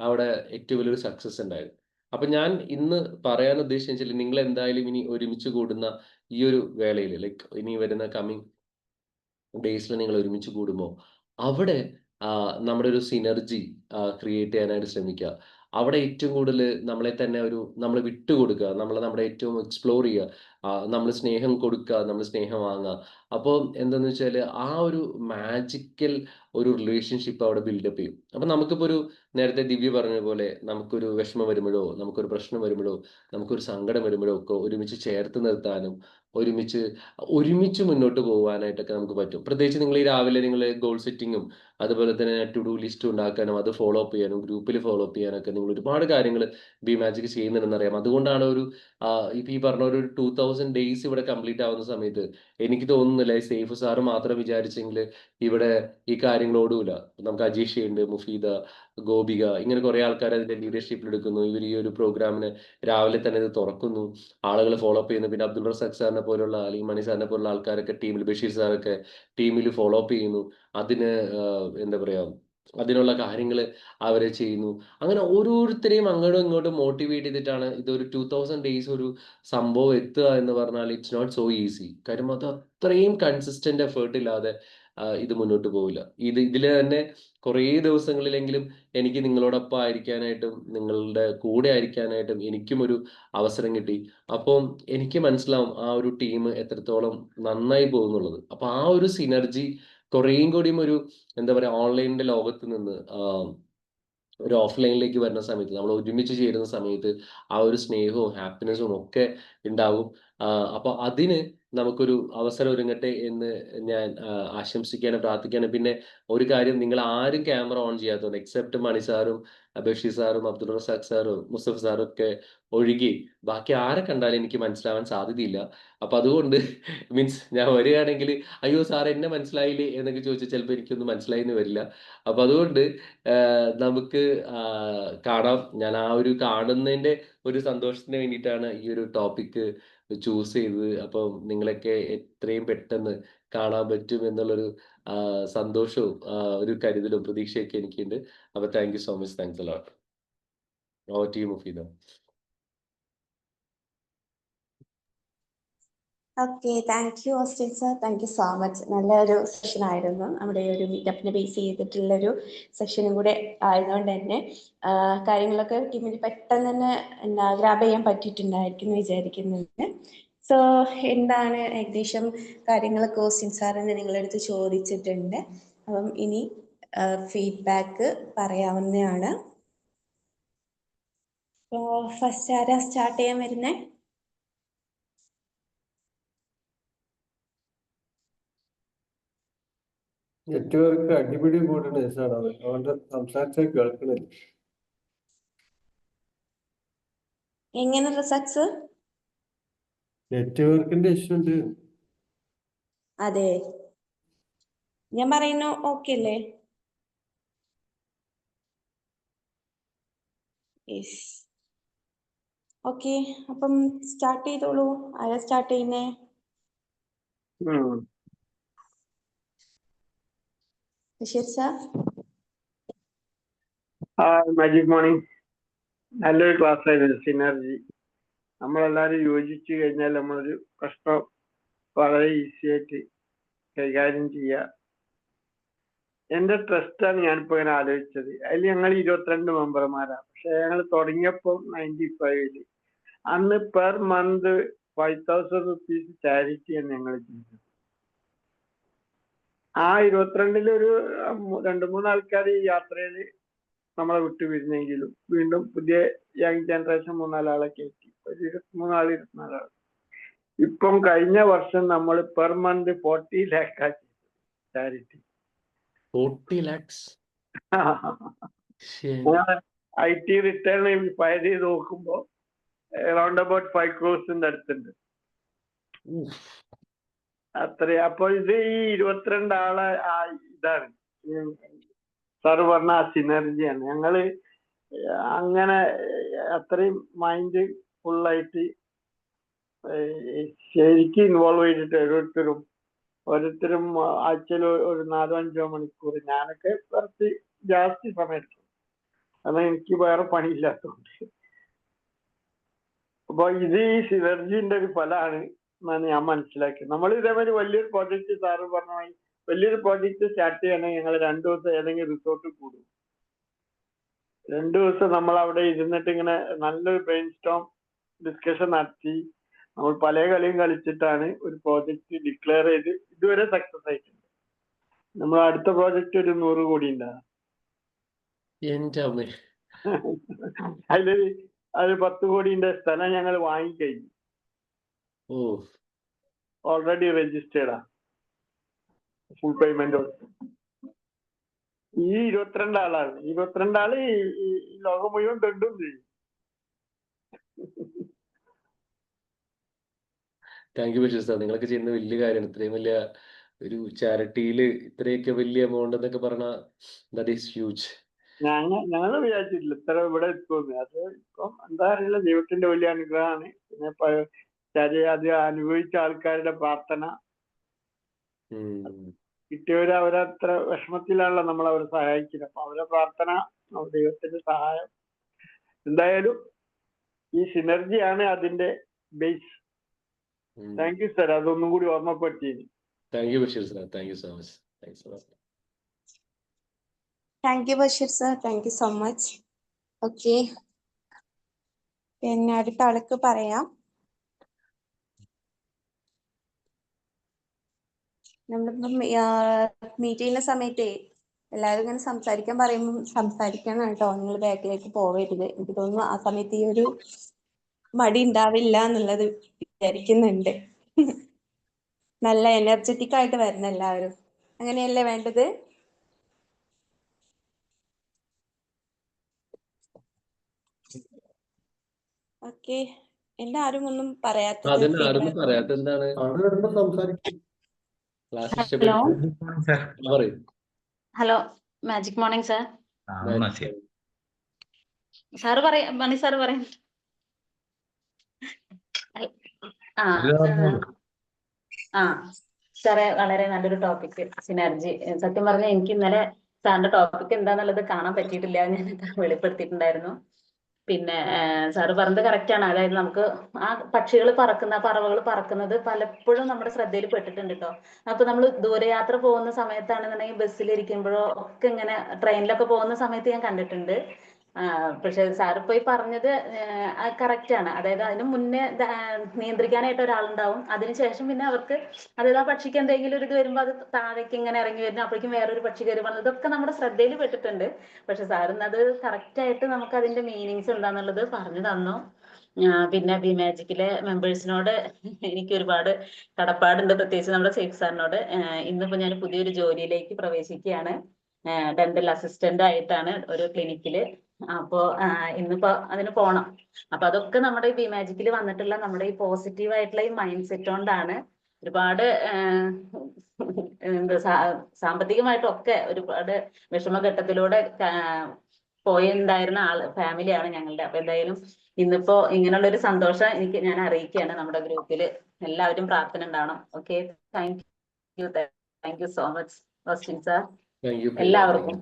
അവിടെ ഏറ്റവും വലിയൊരു സക്സസ് ഉണ്ടായത്. അപ്പൊ ഞാൻ ഇന്ന് പറയാൻ ഉദ്ദേശിച്ചാൽ, നിങ്ങൾ എന്തായാലും ഇനി ഒരുമിച്ച് കൂടുന്ന ഈ ഒരു വേളയിൽ, ലൈക്ക് ഇനി വരുന്ന കമ്മിങ് ഡേയ്സിൽ നിങ്ങൾ ഒരുമിച്ച് കൂടുമ്പോൾ അവിടെ നമ്മുടെ ഒരു സിനർജി ക്രിയേറ്റ് ചെയ്യാനായിട്ട് ശ്രമിക്കുക. അവിടെ ഏറ്റവും കൂടുതൽ നമ്മളെ തന്നെ നമ്മൾ വിട്ടുകൊടുക്കുക, നമ്മുടെ ഏറ്റവും എക്സ്പ്ലോർ ചെയ്യുക, നമ്മൾ സ്നേഹം കൊടുക്കുക, നമ്മൾ സ്നേഹം വാങ്ങുക. അപ്പോൾ എന്താന്ന് വെച്ചാൽ ആ ഒരു മാജിക്കൽ ഒരു റിലേഷൻഷിപ്പ് അവിടെ ബിൽഡപ്പ് ചെയ്യും. അപ്പൊ നമുക്കിപ്പോൾ നേരത്തെ ദിവ്യ പറഞ്ഞ പോലെ നമുക്കൊരു വിഷമം വരുമ്പോഴോ, നമുക്കൊരു പ്രശ്നം വരുമ്പോഴോ, നമുക്കൊരു സങ്കടം വരുമ്പോഴോ ഒക്കെ ഒരുമിച്ച് ചേർത്ത് നിർത്താനും ഒരുമിച്ച് മുന്നോട്ട് പോകാനായിട്ടൊക്കെ നമുക്ക് പറ്റും. പ്രത്യേകിച്ച് നിങ്ങൾ ഈ രാവിലെ നിങ്ങൾ ഗോൾ സെറ്റിങ്ങും അതുപോലെ തന്നെ ടു ഡു ലിസ്റ്റ് ഉണ്ടാക്കാനും അത് ഫോളോ അപ്പ് ചെയ്യാനും ഗ്രൂപ്പിൽ ഫോളോ അപ്പ് ചെയ്യാനൊക്കെ നിങ്ങൾ ഒരുപാട് കാര്യങ്ങൾ ബി മാജിക് ചെയ്യുന്നുണ്ടെന്നറിയാം. അതുകൊണ്ടാണ് ഇപ്പൊ ഈ പറഞ്ഞ ഒരു 2000 ഡേയ്സ് ഇവിടെ കംപ്ലീറ്റ് ആവുന്ന സമയത്ത് എനിക്ക് തോന്നുന്നില്ല സേഫ് സാറ് മാത്രം വിചാരിച്ചെങ്കിൽ ഇവിടെ ഈ കാര്യങ്ങൾ ഓടൂല. നമുക്ക് അജീഷ ഉണ്ട്, മുഫീദ, ഗോപിക, ഇങ്ങനെ കുറെ ആൾക്കാർ അതിന്റെ ലീഡർഷിപ്പിൽ എടുക്കുന്നു. ഇവർ ഈ ഒരു പ്രോഗ്രാമിന് രാവിലെ തന്നെ ഇത് തുറക്കുന്നു, ആളുകൾ ഫോളോ അപ്പ് ചെയ്യുന്നു. പിന്നെ അബ്ദുൾ റസാഖ് സാറിനെ പോലുള്ള അല്ലെങ്കിൽ മണി സാറിനെ പോലുള്ള ആൾക്കാരൊക്കെ ടീമിൽ, ബഷീർ സാറൊക്കെ ടീമിൽ ഫോളോ അപ്പ് ചെയ്യുന്നു. അതിന് എന്താ പറയാ, അതിനുള്ള കാര്യങ്ങൾ അവരെ ചെയ്യുന്നു. അങ്ങനെ ഓരോരുത്തരെയും അങ്ങോട്ടും ഇങ്ങോട്ടും മോട്ടിവേറ്റ് ചെയ്തിട്ടാണ് ഇതൊരു 2000 ഡേയ്സ് ഒരു സംഭവം എത്തുക എന്ന് പറഞ്ഞാൽ ഇറ്റ്സ് നോട്ട് സോ ഈസി. കാര്യം അത് അത്രയും കൺസിസ്റ്റന്റ് എഫേർട്ട് ഇല്ലാതെ ഇത് മുന്നോട്ട് പോവില്ല. ഇതിൽ തന്നെ കുറേ ദിവസങ്ങളിലെങ്കിലും എനിക്ക് നിങ്ങളോടൊപ്പം ആയിരിക്കാനായിട്ടും നിങ്ങളുടെ കൂടെ ആയിരിക്കാനായിട്ടും എനിക്കും ഒരു അവസരം കിട്ടി. അപ്പം എനിക്ക് മനസ്സിലാവും ആ ഒരു ടീം എത്രത്തോളം നന്നായി പോകുന്നുള്ളത്. അപ്പൊ ആ ഒരു സിനർജി കുറേയും കൂടിയും എന്താ പറയാ, ഓൺലൈനിന്റെ ലോകത്ത് നിന്ന് ഒരു ഓഫ്ലൈനിലേക്ക് വരുന്ന സമയത്ത്, നമ്മൾ ഒരുമിച്ച് ചേരുന്ന സമയത്ത് ആ ഒരു സ്നേഹവും ഹാപ്പിനെസ്സും ഒക്കെ ഉണ്ടാകും. അപ്പൊ അതിന് നമുക്കൊരു അവസരം ഒരുങ്ങട്ടെ എന്ന് ഞാൻ ആശംസിക്കാനും പ്രാർത്ഥിക്കാനും. പിന്നെ ഒരു കാര്യം, നിങ്ങൾ ആരും ക്യാമറ ഓൺ ചെയ്യാത്തതുകൊണ്ട്, എക്സെപ്റ്റ് മണി സാറും ബഷീർ സാറും അബ്ദുൾ റസാഖ് സാറും മുസ്തഫ സാറും ഒക്കെ ഒഴുകി ബാക്കി ആരെ കണ്ടാലും എനിക്ക് മനസ്സിലാവാൻ സാധ്യതയില്ല. അപ്പൊ അതുകൊണ്ട് മീൻസ് ഞാൻ വരികയാണെങ്കിൽ അയ്യോ സാർ എന്നെ മനസ്സിലായില്ലേ എന്നൊക്കെ ചോദിച്ചാൽ ചിലപ്പോൾ എനിക്കൊന്നും മനസ്സിലായിന്ന് വരില്ല. അപ്പൊ അതുകൊണ്ട് നമുക്ക് കാണാം. ഞാൻ ആ ഒരു കാണുന്നതിന്റെ ഒരു സന്തോഷത്തിന് വേണ്ടിയിട്ടാണ് ഈ ഒരു ടോപ്പിക്ക് ചൂസ് ചെയ്തത്. അപ്പം നിങ്ങളൊക്കെ എത്രയും പെട്ടെന്ന് കാണാൻ പറ്റും എന്നുള്ളൊരു സന്തോഷവും ഒരു കരുതലും പ്രതീക്ഷയൊക്കെ എനിക്കുണ്ട്. അപ്പൊ thank you so much. Thanks a lot. Over to you Mufeeda. Okay, thank you Austin sir, thank you so much. നല്ലൊരു സെഷൻ ആയിരുന്നു. നമ്മുടെ ഒരു മീറ്റപ്പിനെ ബേസ് ചെയ്തിട്ടുള്ളൊരു സെഷനും കൂടെ ആയതുകൊണ്ട് തന്നെ കാര്യങ്ങളൊക്കെ ടീമിന് പെട്ടെന്ന് തന്നെ ഗ്രാബ് ചെയ്യാൻ പറ്റിയിട്ടുണ്ടായിരിക്കും എന്ന് വിചാരിക്കുന്നുണ്ട്. സോ എന്താണ് ഏകദേശം കാര്യങ്ങളൊക്കെ ഓസ്റ്റിൻ സാറിന് നിങ്ങളടുത്ത് ചോദിച്ചിട്ടുണ്ട്. അപ്പം ഇനി ഫീഡ്ബാക്ക് പറയാവുന്നതാണ്. ഫസ്റ്റ് ആരാ സ്റ്റാർട്ട് ചെയ്യാൻ വരുന്നേ? നെറ്റ്വർക്ക് അടിപിടി കൂടുന്ന ദിവസമാണ് അത്. അതുകൊണ്ട് സംസാരിച്ചാൽ കേൾക്കണില്ല. എങ്ങനെ റിസൾട്ട്സ്? നെറ്റ്വർക്കിന്റെ ഇഷ്യൂ ഉണ്ട്. അതെ, ഞാൻ പറയുന്നു ഓക്കെ അല്ലേ? Yes, okay. അപ്പം സ്റ്റാർട്ട് ചെയ്തോളൂ. ആരാ സ്റ്റാർട്ട് ചെയ്യുന്നേ? ബഷീർ സാർ. Magic morning. നല്ലൊരു ക്ലാസ് ആയിരുന്നു. സിനർജി നമ്മളെല്ലാവരും യോജിച്ചു കഴിഞ്ഞാൽ നമ്മളൊരു പ്രശ്നം വളരെ ഈസി ആയിട്ട് കൈകാര്യം ചെയ്യുക. എന്റെ ട്രസ്റ്റാണ് ഞാനിപ്പോ ഇങ്ങനെ ആലോചിച്ചത്. അതിൽ ഞങ്ങൾ 22 മെമ്പർമാരാണ്. പക്ഷെ ഞങ്ങൾ തുടങ്ങിയപ്പോൾ 95 അന്ന് പെർ മന്ത് 5000 റുപ്പീസ് ചാരിറ്റിയാണ് ഞങ്ങൾ ചെയ്തത്. ആ 22 ഒരു 2-3 ആൾക്കാർ ഈ യാത്രയിൽ നമ്മളെ വിട്ടു പിരിഞ്ഞെങ്കിലും വീണ്ടും പുതിയ യങ് ജനറേഷൻ 3-4 ആളെ കയറ്റി. ഒരു 23 ആൾ 24 ആൾ. ഇപ്പം കഴിഞ്ഞ വർഷം നമ്മൾ പെർ മന്ത് 40 lakh ആക്കി charity. 40 lakhs. IT return file ചെയ്ത് നോക്കുമ്പോ അറൗണ്ട് അബൌട്ട് 5 crores അടുത്തുണ്ട്. അത്ര. അപ്പൊ ഇത് ഈ 22 ആളെ ഇതാണ് സാർ പറഞ്ഞ ആ സിനർജിയാണ്. ഞങ്ങള് അങ്ങനെ അത്രയും മൈൻഡ് ഫുള്ളായിട്ട് ശരിക്കും ഇൻവോൾവ് ചെയ്തിട്ട് ഓരോരുത്തരും ആഴ്ചയിൽ ഒരു 4-5 മണിക്കൂർ, ഞാനൊക്കെ കുറച്ച് ജാസ്തി സമയം എടുക്കും. കാരണം എനിക്ക് വേറെ പണിയില്ലാത്തതുകൊണ്ട്. അപ്പൊ ഇത് ഈ സിനർജിന്റെ ഒരു ഫലമാണ് എന്നാണ് ഞാൻ മനസ്സിലാക്കിയത്. നമ്മൾ ഇതേമാതിരി വലിയൊരു പ്രോജക്റ്റ് സാറ് പറഞ്ഞ വലിയൊരു പ്രോജക്റ്റ് സ്റ്റാർട്ട് ചെയ്യണമെങ്കിൽ ഞങ്ങൾ 2 ദിവസം ഏതെങ്കിലും റിസോർട്ടിൽ കൂടും. 2 ദിവസം നമ്മൾ അവിടെ ഇരുന്നിട്ട് ഇങ്ങനെ നല്ലൊരു ബ്രെയിൻ സ്റ്റോം ഡിസ്കഷൻ നടത്തി നമ്മൾ പല കളിയും കളിച്ചിട്ടാണ് ഒരു പ്രോജക്റ്റ് ഡിക്ലെയർ ചെയ്ത് ഇതുവരെ സക്സസ് ആയിട്ടുണ്ട്. നമ്മൾ അടുത്ത പ്രോജക്റ്റ് ഒരു 100 കോടി ഉണ്ടാകും. അതിൽ 10 കോടിന്റെ സ്ഥലം ഞങ്ങൾ വാങ്ങിക്കഴിഞ്ഞു. ഓൾറെഡി രജിസ്റ്റേർഡാ. Full payment. ഈ 22 ആളാണ്. 22 ആള് ഈ ലോകം മുഴുവൻ തെണ്ടും ചെയ്യും. Thank you Basheer sir. നിങ്ങളൊക്കെ ചെയ്യുന്ന വലിയ കാര്യമാണ്. ഇത്രയും വലിയ ഒരു ചാരിറ്റിയിൽ ഇത്രയൊക്കെ വലിയ എമൗണ്ട് എന്നൊക്കെ പറഞ്ഞാൽ ദാറ്റ് ഈസ് ഹ്യൂജ്. ഞങ്ങൾ വിചാരിച്ചിട്ടില്ല ഇത്ര ഇവിടെ എത്തുമെന്ന്. അത് ഇപ്പം എന്താ അറിയില്ല, ദൈവത്തിന്റെ വലിയ അനുഗ്രഹമാണ്. പിന്നെ അത് അനുഭവിച്ച ആൾക്കാരുടെ പ്രാർത്ഥന, കിട്ടിയവര് അവരത്ര വിഷമത്തിലാണല്ലോ നമ്മൾ അവരെ സഹായിക്കുന്നത്. അപ്പൊ അവരെ പ്രാർത്ഥന, ദൈവത്തിന്റെ സഹായം. എന്തായാലും ഈ സിനർജിയാണ് അതിന്റെ ബേസ്. താങ്ക് യു സർ, അതൊന്നും കൂടി ഓർമ്മപ്പെടുത്തിയത്. Thank you Basheer sir. Thank you so much. Thank you Basheer sir, thank you so much. Okay, പിന്നെ അടുത്ത ആൾക്ക് പറയാം. നമ്മളിപ്പം മീറ്റ് ചെയ്യുന്ന സമയത്തേ എല്ലാവരും ഇങ്ങനെ സംസാരിക്കാൻ പറയുമ്പോൾ സംസാരിക്കണം കേട്ടോ. നിങ്ങൾ ബാക്കിലേക്ക് പോവരുത്. എനിക്ക് തോന്നുന്നു ആ സമയത്ത് ഈ ഒരു മടി ഉണ്ടാവില്ല എന്നുള്ളത് വിചാരിക്കുന്നുണ്ട്. നല്ല എനർജറ്റിക് ആയിട്ട് വരണം എല്ലാവരും. അങ്ങനെയല്ലേ വേണ്ടത്? ഓക്കെ, എല്ലാരും ഒന്നും പറയാത്തത്? അതിന് ആരൊന്നും feedback? പറയാത്ത എന്താണ്? അവിടെ വരുമ്പോ സംസാരിക്കും. ക്ലാസ് ഹലോ ഇഷ്ടപ്പെട്ടു സാർ പറയും. Hello magic morning sir. Sir പറയാ മണി സാറ് പറയാം. ആ ആ സാറേ, വളരെ നല്ലൊരു ടോപ്പിക് സിനർജി. സത്യം പറഞ്ഞാൽ എനിക്ക് ഇന്നലെ സാറിന്റെ ടോപ്പിക് എന്താന്നുള്ളത് കാണാൻ പറ്റിയിട്ടില്ല, ഞാൻ വെളിപ്പെടുത്തിയിട്ടുണ്ടായിരുന്നു. പിന്നെ സാറ് പറഞ്ഞത് കറക്റ്റ് ആണ്. അതായത് നമുക്ക് ആ പറവകൾ പറക്കുന്നത് പലപ്പോഴും നമ്മുടെ ശ്രദ്ധയിൽ പെട്ടിട്ടുണ്ട് കേട്ടോ. അപ്പൊ നമ്മൾ ദൂരയാത്ര പോകുന്ന സമയത്താണെന്നുണ്ടെങ്കിൽ ബസ്സിലിരിക്കുമ്പോഴോ ഒക്കെ ഇങ്ങനെ ട്രെയിനിലൊക്കെ പോകുന്ന സമയത്ത് ഞാൻ കണ്ടിട്ടുണ്ട്. പക്ഷെ സാർ ഇപ്പൊ ഈ പറഞ്ഞത് കറക്റ്റ് ആണ്. അതായത് അതിന് മുന്നേ നിയന്ത്രിക്കാനായിട്ട് ഒരാളുണ്ടാവും, അതിനുശേഷം പിന്നെ അവർക്ക് അതായത് ആ പക്ഷിക്ക് എന്തെങ്കിലും ഒരു ഇത് വരുമ്പോൾ അത് താഴേക്ക് ഇങ്ങനെ ഇറങ്ങി വരുന്നു, അപ്പോഴേക്കും വേറൊരു പക്ഷി കയറി വന്നത് ഇതൊക്കെ നമ്മുടെ ശ്രദ്ധയിൽ പെട്ടിട്ടുണ്ട്. പക്ഷെ സാറിന് അത് കറക്റ്റ് ആയിട്ട് നമുക്ക് അതിന്റെ മീനിങ്സ് എന്താന്നുള്ളത് പറഞ്ഞു തന്നു. പിന്നെ ബി മാജിക്കിലെ മെമ്പേഴ്സിനോട് എനിക്ക് ഒരുപാട് കടപ്പാടുണ്ട്, പ്രത്യേകിച്ച് നമ്മുടെ സേഫ് സാറിനോട്. ഇന്നിപ്പോ ഞാൻ പുതിയൊരു ജോലിയിലേക്ക് പ്രവേശിക്കുകയാണ്, ഡെന്റൽ അസിസ്റ്റന്റ് ആയിട്ടാണ് ഒരു ക്ലിനിക്കില്. അപ്പോ ഇന്നിപ്പോ അതിന് പോണം. അപ്പൊ അതൊക്കെ നമ്മുടെ ഈ ബി മാജിക്കിൽ വന്നിട്ടുള്ള നമ്മുടെ ഈ പോസിറ്റീവ് ആയിട്ടുള്ള ഈ മൈൻഡ് സെറ്റ് കൊണ്ടാണ്. ഒരുപാട് സാമ്പത്തികമായിട്ടൊക്കെ ഒരുപാട് വിഷമഘട്ടത്തിലൂടെ പോയിട്ടുണ്ടായിരുന്ന ഫാമിലിയാണ് ഞങ്ങളുടെ. അപ്പൊ എന്തായാലും ഇന്നിപ്പോ ഇങ്ങനെയുള്ള ഒരു സന്തോഷം ഞാൻ അറിയിക്കുകയാണ് നമ്മുടെ ഗ്രൂപ്പിൽ. എല്ലാവരും പ്രാർത്ഥന ഉണ്ടാവണം. Okay, thank you so much Austin sir. എല്ലാവർക്കും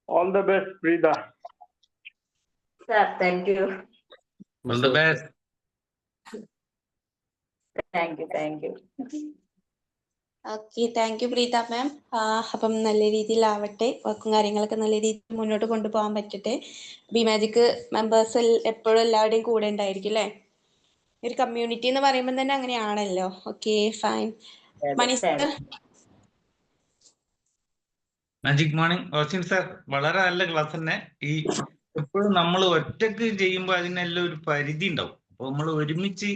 all the best Preetha. Sir thank you. All the best. Thank you. Okay, thank you Preetha ma'am. അപ്പം നല്ല രീതിയിലാവട്ടെ, വർക്കും കാര്യങ്ങളൊക്കെ നല്ല രീതിയിൽ മുന്നോട്ട് കൊണ്ടുപോകാൻ പറ്റട്ടെ. ബി മാജിക് മെമ്പേഴ്സ് എപ്പോഴും എല്ലാവരുടെയും കൂടെ ഉണ്ടായിരിക്കും അല്ലേ? ഒരു കമ്മ്യൂണിറ്റി എന്ന് പറയുമ്പോൾ തന്നെ അങ്ങനെയാണല്ലോ. Okay, fine. Mani sir. Magic morning Austin sir, വളരെ നല്ല ക്ലാസ് തന്നെ. ഈ എപ്പോഴും നമ്മൾ ഒറ്റക്ക് ചെയ്യുമ്പോൾ അതിനെല്ലാം ഒരു പരിധി ഉണ്ടാവും. അപ്പോൾ നമ്മൾ ഒരുമിച്ച്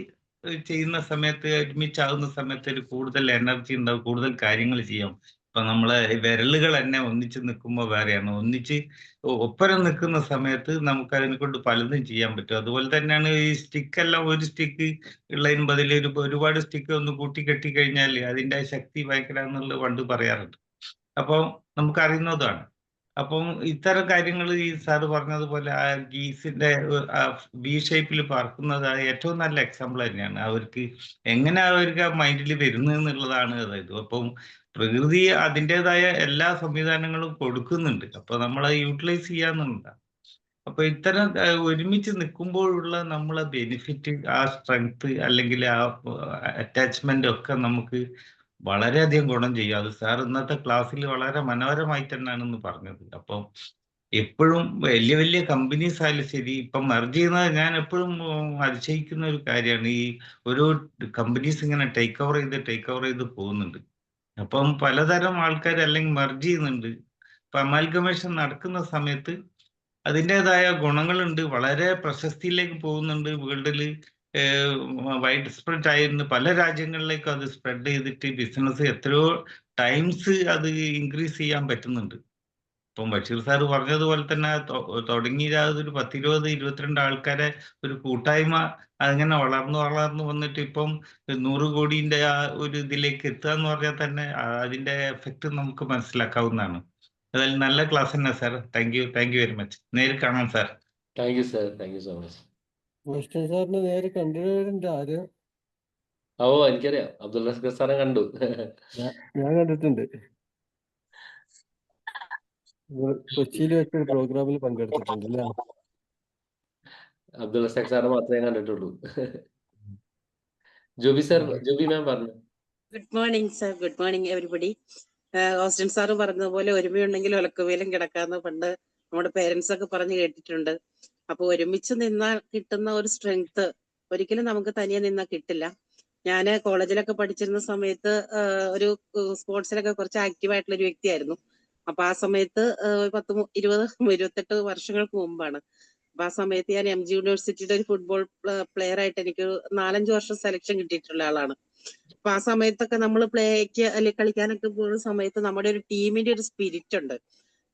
ചെയ്യുന്ന സമയത്ത്, ഒരുമിച്ചാകുന്ന സമയത്ത് ഒരു കൂടുതൽ എനർജി ഉണ്ടാവും, കൂടുതൽ കാര്യങ്ങൾ ചെയ്യാം. ഇപ്പൊ നമ്മളെ വിരലുകൾ തന്നെ ഒന്നിച്ച് നിൽക്കുമ്പോൾ വേറെയാണ്, ഒന്നിച്ച് ഒപ്പരം നിൽക്കുന്ന സമയത്ത് നമുക്ക് അതിനെ കൊണ്ട് പലതും ചെയ്യാൻ പറ്റും. അതുപോലെ തന്നെയാണ് ഈ സ്റ്റിക്കെല്ലാം, ഒരു സ്റ്റിക്ക് ഉള്ളതിന് ബദൽ ഒരുപാട് സ്റ്റിക്ക് ഒന്ന് കൂട്ടി കെട്ടി കഴിഞ്ഞാൽ അതിൻ്റെ ശക്തി ഭയങ്കര എന്നുള്ളത് പണ്ട് പറയാറുണ്ട്. അപ്പം നമുക്കറിയുന്നതാണ്. അപ്പം ഇത്തരം കാര്യങ്ങൾ ഈ സാറ് പറഞ്ഞതുപോലെ ആ ഗീസിന്റെ ബി ഷേപ്പിൽ പറക്കുന്നത് ഏറ്റവും നല്ല എക്സാമ്പിൾ തന്നെയാണ്. അവർക്ക് എങ്ങനെ അവർക്ക് ആ മൈൻഡിൽ വരുന്നത് എന്നുള്ളതാണ്. അതായത് അപ്പം പ്രകൃതി അതിൻ്റെതായ എല്ലാ സംവിധാനങ്ങളും കൊടുക്കുന്നുണ്ട്, അപ്പൊ നമ്മളത് യൂട്ടിലൈസ് ചെയ്യാന്നുണ്ട്. അപ്പൊ ഇത്തരം ഒരുമിച്ച് നിൽക്കുമ്പോഴുള്ള നമ്മളെ ബെനിഫിറ്റ്, ആ സ്ട്രെങ്ത് അല്ലെങ്കിൽ ആ അറ്റാച്ച്മെന്റ് ഒക്കെ നമുക്ക് വളരെയധികം ഗുണം ചെയ്യും. അത് സാർ ഇന്നത്തെ ക്ലാസ്സിൽ വളരെ മനോഹരമായി തന്നെയാണെന്ന് പറഞ്ഞത്. അപ്പം എപ്പോഴും വലിയ വലിയ കമ്പനീസ് ആയാലും ശരി, ഇപ്പം മെർജ് ചെയ്യുന്നത് ഞാൻ എപ്പോഴും അതിശയിക്കുന്ന ഒരു കാര്യമാണ്. ഈ ഓരോ കമ്പനീസ് ഇങ്ങനെ ടേക്ക് ഓവർ ചെയ്ത് പോകുന്നുണ്ട്. അപ്പം പലതരം ആൾക്കാർ അല്ലെങ്കിൽ മെർജ് ചെയ്യുന്നുണ്ട്. ഇപ്പൊ അമാൽഗമേഷൻ നടക്കുന്ന സമയത്ത് അതിൻ്റെതായ ഗുണങ്ങളുണ്ട്, വളരെ പ്രശസ്തിയിലേക്ക് പോകുന്നുണ്ട്. വേൾഡിൽ വൈഡ് സ്പ്രെഡ് ആയിരുന്നു, പല രാജ്യങ്ങളിലേക്കും അത് സ്പ്രെഡ് ചെയ്തിട്ട് ബിസിനസ് എത്രയോ ടൈംസ് അത് ഇൻക്രീസ് ചെയ്യാൻ പറ്റുന്നുണ്ട്. ഇപ്പം ബഷീർ സാർ പറഞ്ഞതുപോലെ തന്നെ തുടങ്ങിയ ഒരു 10-20-22 ആൾക്കാരെ ഒരു കൂട്ടായ്മ അങ്ങനെ വളർന്നു വന്നിട്ട് ഇപ്പം 100 കോടിന്റെ ആ ഒരു ഇതിലേക്ക് എത്തുക എന്ന് പറഞ്ഞാൽ തന്നെ അതിന്റെ എഫക്റ്റ് നമുക്ക് മനസ്സിലാക്കാവുന്നതാണ്. അതായത് നല്ല ക്ലാസ് തന്നെ sir. Thank you very much. നേരിൽ കാണാം sir. Thank you sir, thank you so much. Austin സാറിന് നേരെ കണ്ടിട്ടുണ്ട് ആര്? ഓ, എനിക്കറിയാം, അബ്ദുൾ റസാഖ് സാറെ കണ്ടു. ഞാൻ കണ്ടിട്ടുണ്ട്. കൊച്ചിയിൽ വെച്ചൊരു പ്രോഗ്രാമിൽ പങ്കെടുത്തിട്ടുണ്ട് അല്ലേ? അബ്ദുൾ റസാഖ് സാറെ മാത്രമേ കണ്ടിട്ടുള്ളൂ. ജോബി മാം പറഞ്ഞു. Good morning sir. Good morning everybody. Austin sir പറഞ്ഞതുപോലെ ഒരുമയുണ്ടെങ്കിൽ ഒലക്കവേലും കിടക്കാന്ന് പണ്ട് നമ്മുടെ പേരൻസ് ഒക്കെ പറഞ്ഞു കേട്ടിട്ടുണ്ട്. അപ്പൊ ഒരുമിച്ച് നിന്നാൽ കിട്ടുന്ന ഒരു സ്ട്രെങ്ത് ഒരിക്കലും നമുക്ക് തനിയെ നിന്നാൽ കിട്ടില്ല. ഞാൻ കോളേജിലൊക്കെ പഠിച്ചിരുന്ന സമയത്ത് ഒരു സ്പോർട്സിലൊക്കെ കുറച്ച് ആക്റ്റീവ് ആയിട്ടുള്ള ഒരു വ്യക്തിയായിരുന്നു. അപ്പൊ ആ സമയത്ത് 10-20-28 വർഷങ്ങൾക്ക് മുമ്പാണ്. അപ്പൊ ആ സമയത്ത് ഞാൻ MG യൂണിവേഴ്സിറ്റിയുടെ ഒരു ഫുട്ബോൾ പ്ലെയർ ആയിട്ട് എനിക്ക് 4-5 വർഷം സെലക്ഷൻ കിട്ടിയിട്ടുള്ള ആളാണ്. അപ്പൊ ആ സമയത്തൊക്കെ നമ്മൾ പ്ലേക്ക് അല്ലെങ്കിൽ കളിക്കാനൊക്കെ പോകുന്ന സമയത്ത് നമ്മുടെ ഒരു ടീമിന്റെ ഒരു സ്പിരിറ്റ് ഉണ്ട്.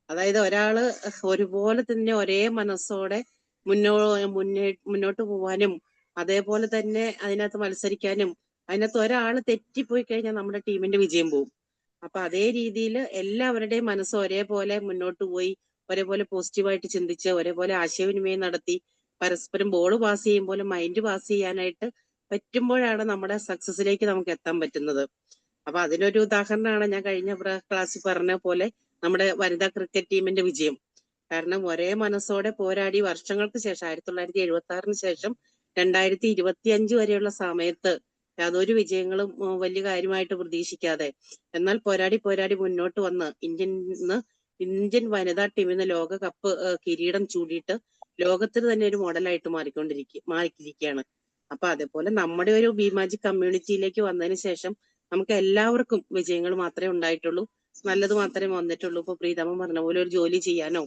അതായത് ഒരാള് ഒരുപോലെ തന്നെ ഒരേ മനസ്സോടെ മുന്നോട്ട് പോവാനും അതേപോലെ തന്നെ അതിനകത്ത് മത്സരിക്കാനും, അതിനകത്ത് ഒരാള് തെറ്റിപ്പോയി കഴിഞ്ഞാൽ നമ്മുടെ ടീമിന്റെ വിജയം പോകും. അപ്പൊ അതേ രീതിയിൽ എല്ലാവരുടെയും മനസ്സ് ഒരേപോലെ മുന്നോട്ട് പോയി ഒരേപോലെ പോസിറ്റീവായിട്ട് ചിന്തിച്ച് ഒരേപോലെ ആശയവിനിമയം നടത്തി പരസ്പരം ബോൾ പാസ് ചെയ്യുമ്പോൾ മൈൻഡ് പാസ് ചെയ്യാനായിട്ട് പറ്റുമ്പോഴാണ് നമ്മുടെ സക്സസിലേക്ക് നമുക്ക് എത്താൻ പറ്റുന്നത്. അപ്പൊ അതിനൊരു ഉദാഹരണമാണ് ഞാൻ കഴിഞ്ഞ ക്ലാസ്സിൽ പറഞ്ഞ പോലെ നമ്മുടെ വനിതാ ക്രിക്കറ്റ് ടീമിന്റെ വിജയം. കാരണം ഒരേ മനസ്സോടെ പോരാടി വർഷങ്ങൾക്ക് ശേഷം 1976 ശേഷം 2025 വരെയുള്ള സമയത്ത് യാതൊരു വിജയങ്ങളും വലിയ കാര്യമായിട്ട് പ്രതീക്ഷിക്കാതെ എന്നാൽ പോരാടി മുന്നോട്ട് വന്ന് ഇന്ത്യൻ വനിതാ ടീമിന് ലോകകപ്പ് കിരീടം ചൂടിയിട്ട് ലോകത്തിന് തന്നെ ഒരു മോഡലായിട്ട് മാറിയിരിക്കുകയാണ്. അപ്പൊ അതേപോലെ നമ്മുടെ ഒരു ബിമാജിക് കമ്മ്യൂണിറ്റിയിലേക്ക് വന്നതിന് ശേഷം നമുക്ക് എല്ലാവർക്കും വിജയങ്ങൾ മാത്രമേ ഉണ്ടായിട്ടുള്ളൂ, നല്ലത് മാത്രമേ വന്നിട്ടുള്ളൂ. ഇപ്പൊ പ്രീതമ പറഞ്ഞ പോലെ ഒരു ജോലി ചെയ്യാനോ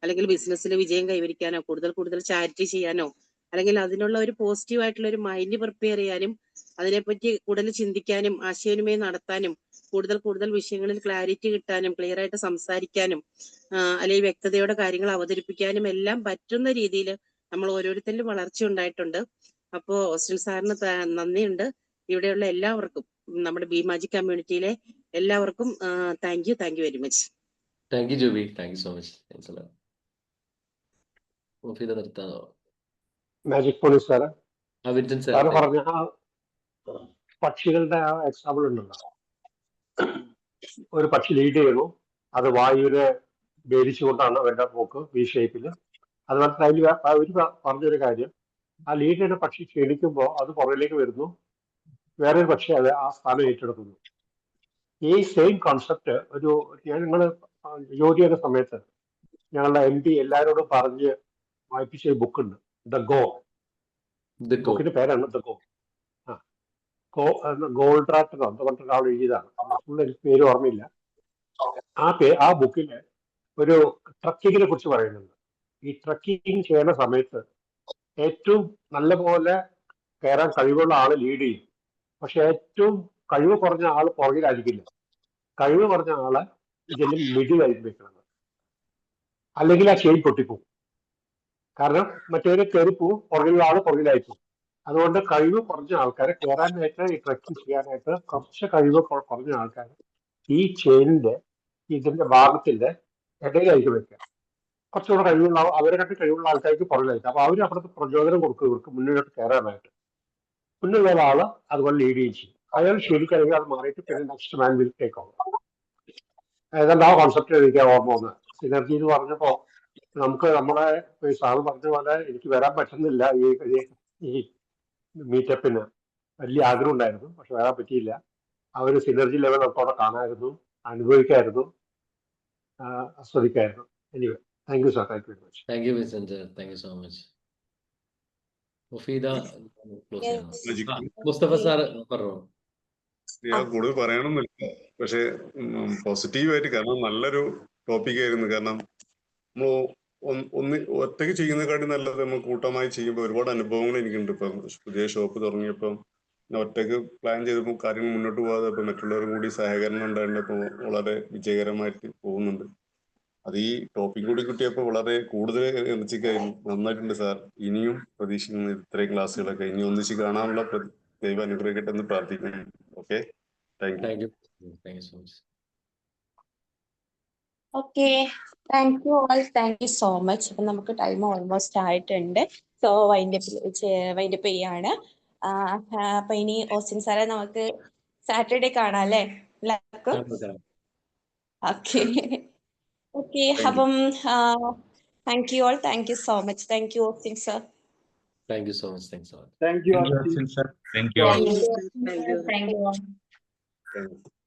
അല്ലെങ്കിൽ ബിസിനസ്സിൽ വിജയം കൈവരിക്കാനോ കൂടുതൽ ചാരിറ്റി ചെയ്യാനോ അല്ലെങ്കിൽ അതിനുള്ള ഒരു പോസിറ്റീവ് ആയിട്ടുള്ള ഒരു മൈൻഡ് പ്രിപ്പയർ ചെയ്യാനും അതിനെപ്പറ്റി കൂടുതൽ ചിന്തിക്കാനും ആശയവിനിമയം നടത്താനും കൂടുതൽ വിഷയങ്ങളിൽ ക്ലാരിറ്റി കിട്ടാനും ക്ലിയർ ആയിട്ട് സംസാരിക്കാനും അല്ലെങ്കിൽ വ്യക്തതയോടെ കാര്യങ്ങൾ അവതരിപ്പിക്കാനും എല്ലാം പറ്റുന്ന രീതിയിൽ നമ്മൾ ഓരോരുത്തരിലും വളർച്ച ഉണ്ടായിട്ടുണ്ട്. അപ്പോ ഓസ്റ്റിൻ സാറിന് നന്ദിയുണ്ട്. ഇവിടെയുള്ള എല്ലാവർക്കും നമ്മുടെ ബിമാജിക് കമ്മ്യൂണിറ്റിയിലെ എല്ലാവർക്കും thank you very much. Thank you Jubi, thank you so much. Mufeeda നിർത്താനോ? മാജിക് പോലീസ് സാറ് സാറ് പറഞ്ഞ പക്ഷികളുടെ ആ എക്സാമ്പിൾ ഉണ്ടല്ലോ, ഒരു പക്ഷി ലീഡ് ചെയ്യുന്നു, അത് വായുവിനെ ഭേദിച്ചുകൊണ്ടാണ് അവരുടെ പോക്ക് വി ഷേപ്പിൽ. അതുപോലെ അതിൽ അവർ പറഞ്ഞൊരു കാര്യം, ആ ലീഡ് ചെയ്യുന്ന പക്ഷി ക്ഷീണിക്കുമ്പോൾ അത് പുറകിലേക്ക് വരുന്നു, വേറൊരു പക്ഷി അത് ആ സ്ഥാനം ഏറ്റെടുക്കുന്നു. ഈ സെയിം കോൺസെപ്റ്റ് ഞങ്ങൾ ജോലി ചെയ്യുന്ന സമയത്ത് ഞങ്ങളുടെ MD എല്ലാവരോടും പറഞ്ഞ് വായിപ്പിച്ച ഒരു ബുക്കുണ്ട്, ദ ഗോ. ബുക്കിന്റെ പേരാണ് ദ ഗോ. ഗോൾഡ് റാറ്ററോ എന്താ പറഞ്ഞിട്ട് ആൾ എഴുതിയതാണ്, എനിക്ക് പേര് ഓർമ്മയില്ല. ആ ബുക്കിൽ ഒരു ട്രക്കിങ്ങിനെ കുറിച്ച് പറയുന്നുണ്ട്. ഈ ട്രക്കിങ് ചെയ്യുന്ന സമയത്ത് ഏറ്റവും നല്ലപോലെ കയറാൻ കഴിവുള്ള ആള് ലീഡ് ചെയ്യും, പക്ഷെ ഏറ്റവും കഴിവ് കുറഞ്ഞ ആള് പുറകിലായിരിക്കില്ല. കഴിവ് കുറഞ്ഞ ആള് ഇതിൽ മിഡിലായിരിക്കും വെക്കുന്നത്, അല്ലെങ്കിൽ ആ ചെയിൻ പൊട്ടിപ്പോവും. കാരണം മറ്റേവര് കയറിപ്പോവും, പുറകിലുള്ള ആള് പുറകിലായിരിക്കും. അതുകൊണ്ട് കഴിവ് കുറഞ്ഞ ആൾക്കാരെ കയറാനായിട്ട് ഈ ട്രക്കിംഗ് ചെയ്യാനായിട്ട് കുറച്ച് കഴിവ് കുറഞ്ഞ ആൾക്കാർ ഈ ചെയിനിന്റെ ഇതിന്റെ ഭാഗത്തിന്റെ ഇടയിലായിരിക്കും വെക്കുക. കുറച്ചുകൂടെ കഴിവുള്ള അവരെ കണ്ട് കഴിവുള്ള ആൾക്കാർക്ക് പുറകിലായിരിക്കും. അപ്പൊ അവർ അവിടുത്തെ പ്രചോദനം കൊടുക്കും ഇവർക്ക് മുന്നിലോട്ട് കയറാനായിട്ട്. മുന്നിലുള്ള ആള് അതുപോലെ ലീഡ് ചെയ്യുകയും ചെയ്യും. അയാൾ ശരിക്കല്ലെങ്കിൽ അത് മാറിയിട്ട് പിന്നെ next man will take over. ഏതാണ്ട് ആ കോൺസെപ്റ്റ് എനിക്ക് ഓർമ്മ വന്നത്. സിനർജി എന്ന് പറഞ്ഞപ്പോ നമുക്ക് നമ്മുടെ സാറ് പറഞ്ഞ പോലെ എനിക്ക് വരാൻ പറ്റുന്നില്ല ഈ മീറ്റപ്പിന്. വലിയ ആഗ്രഹം ഉണ്ടായിരുന്നു, പക്ഷെ വരാൻ പറ്റിയില്ല. ആ ഒരു സിനർജി ലെവൽ നമുക്ക് അവിടെ കാണാമായിരുന്നു, അനുഭവിക്കായിരുന്നു, ആസ്വദിക്കായിരുന്നു. Anyway, thank you sir, thank you very much. Thank you Vincent, thank you so much. Mufeeda Mustafa sir പറഞ്ഞോ. കൂടുതൽ പറയാനൊന്നുമില്ല, പക്ഷെ പോസിറ്റീവായിട്ട്, കാരണം നല്ലൊരു ടോപ്പിക് ആയിരുന്നു. കാരണം നമ്മൾ ഒറ്റയ്ക്ക് ചെയ്യുന്നതിനെക്കാട്ടി നല്ലത് നമ്മൾ കൂട്ടമായി ചെയ്യുമ്പോൾ ഒരുപാട് അനുഭവങ്ങൾ എനിക്കുണ്ട്. ഇപ്പം പുതിയ ഷോപ്പ് തുടങ്ങിയപ്പം ഒറ്റയ്ക്ക് പ്ലാൻ ചെയ്തപ്പോൾ കാര്യങ്ങൾ മുന്നോട്ട് പോകാതെ ഇപ്പം മറ്റുള്ളവരും കൂടി സഹകരണം ഉണ്ടായിപ്പോൾ വളരെ വിജയകരമായിട്ട് പോകുന്നുണ്ട്. അത് ഈ ടോപ്പിക് കൂടി കിട്ടിയപ്പോൾ വളരെ കൂടുതൽ എനർജിക്കായിരുന്നു. നന്നായിട്ടുണ്ട് സാർ. ഇനിയും പ്രതീക്ഷിക്കുന്നു ഇത്രയും ക്ലാസ്സുകളൊക്കെ ഇനി ഒന്നിച്ച് കാണാനുള്ള ദൈവം അനുഗ്രഹിക്കട്ടെ എന്ന് പ്രാർത്ഥിക്കുന്നു. Okay, thank you. Okay, thank you all, thank you so much. അപ്പം നമുക്ക് ടൈം ഓൾമോസ്റ്റ് ആയിട്ടുണ്ട്. സോ വൈൻഡപ്പ് ചെയ്യാണ്. അപ്പൊ ഇനി ഓസ്റ്റിൻ സാറെ നമുക്ക് സാറ്റർഡേ കാണാം അല്ലേ എല്ലാവർക്കും? ഓക്കെ ഓക്കെ, അപ്പം thank you all, thank you so much. Thank you Austin sir. Thank you so much. Thanks. Thank you. Thank you, sir. Thank you all. Thank you.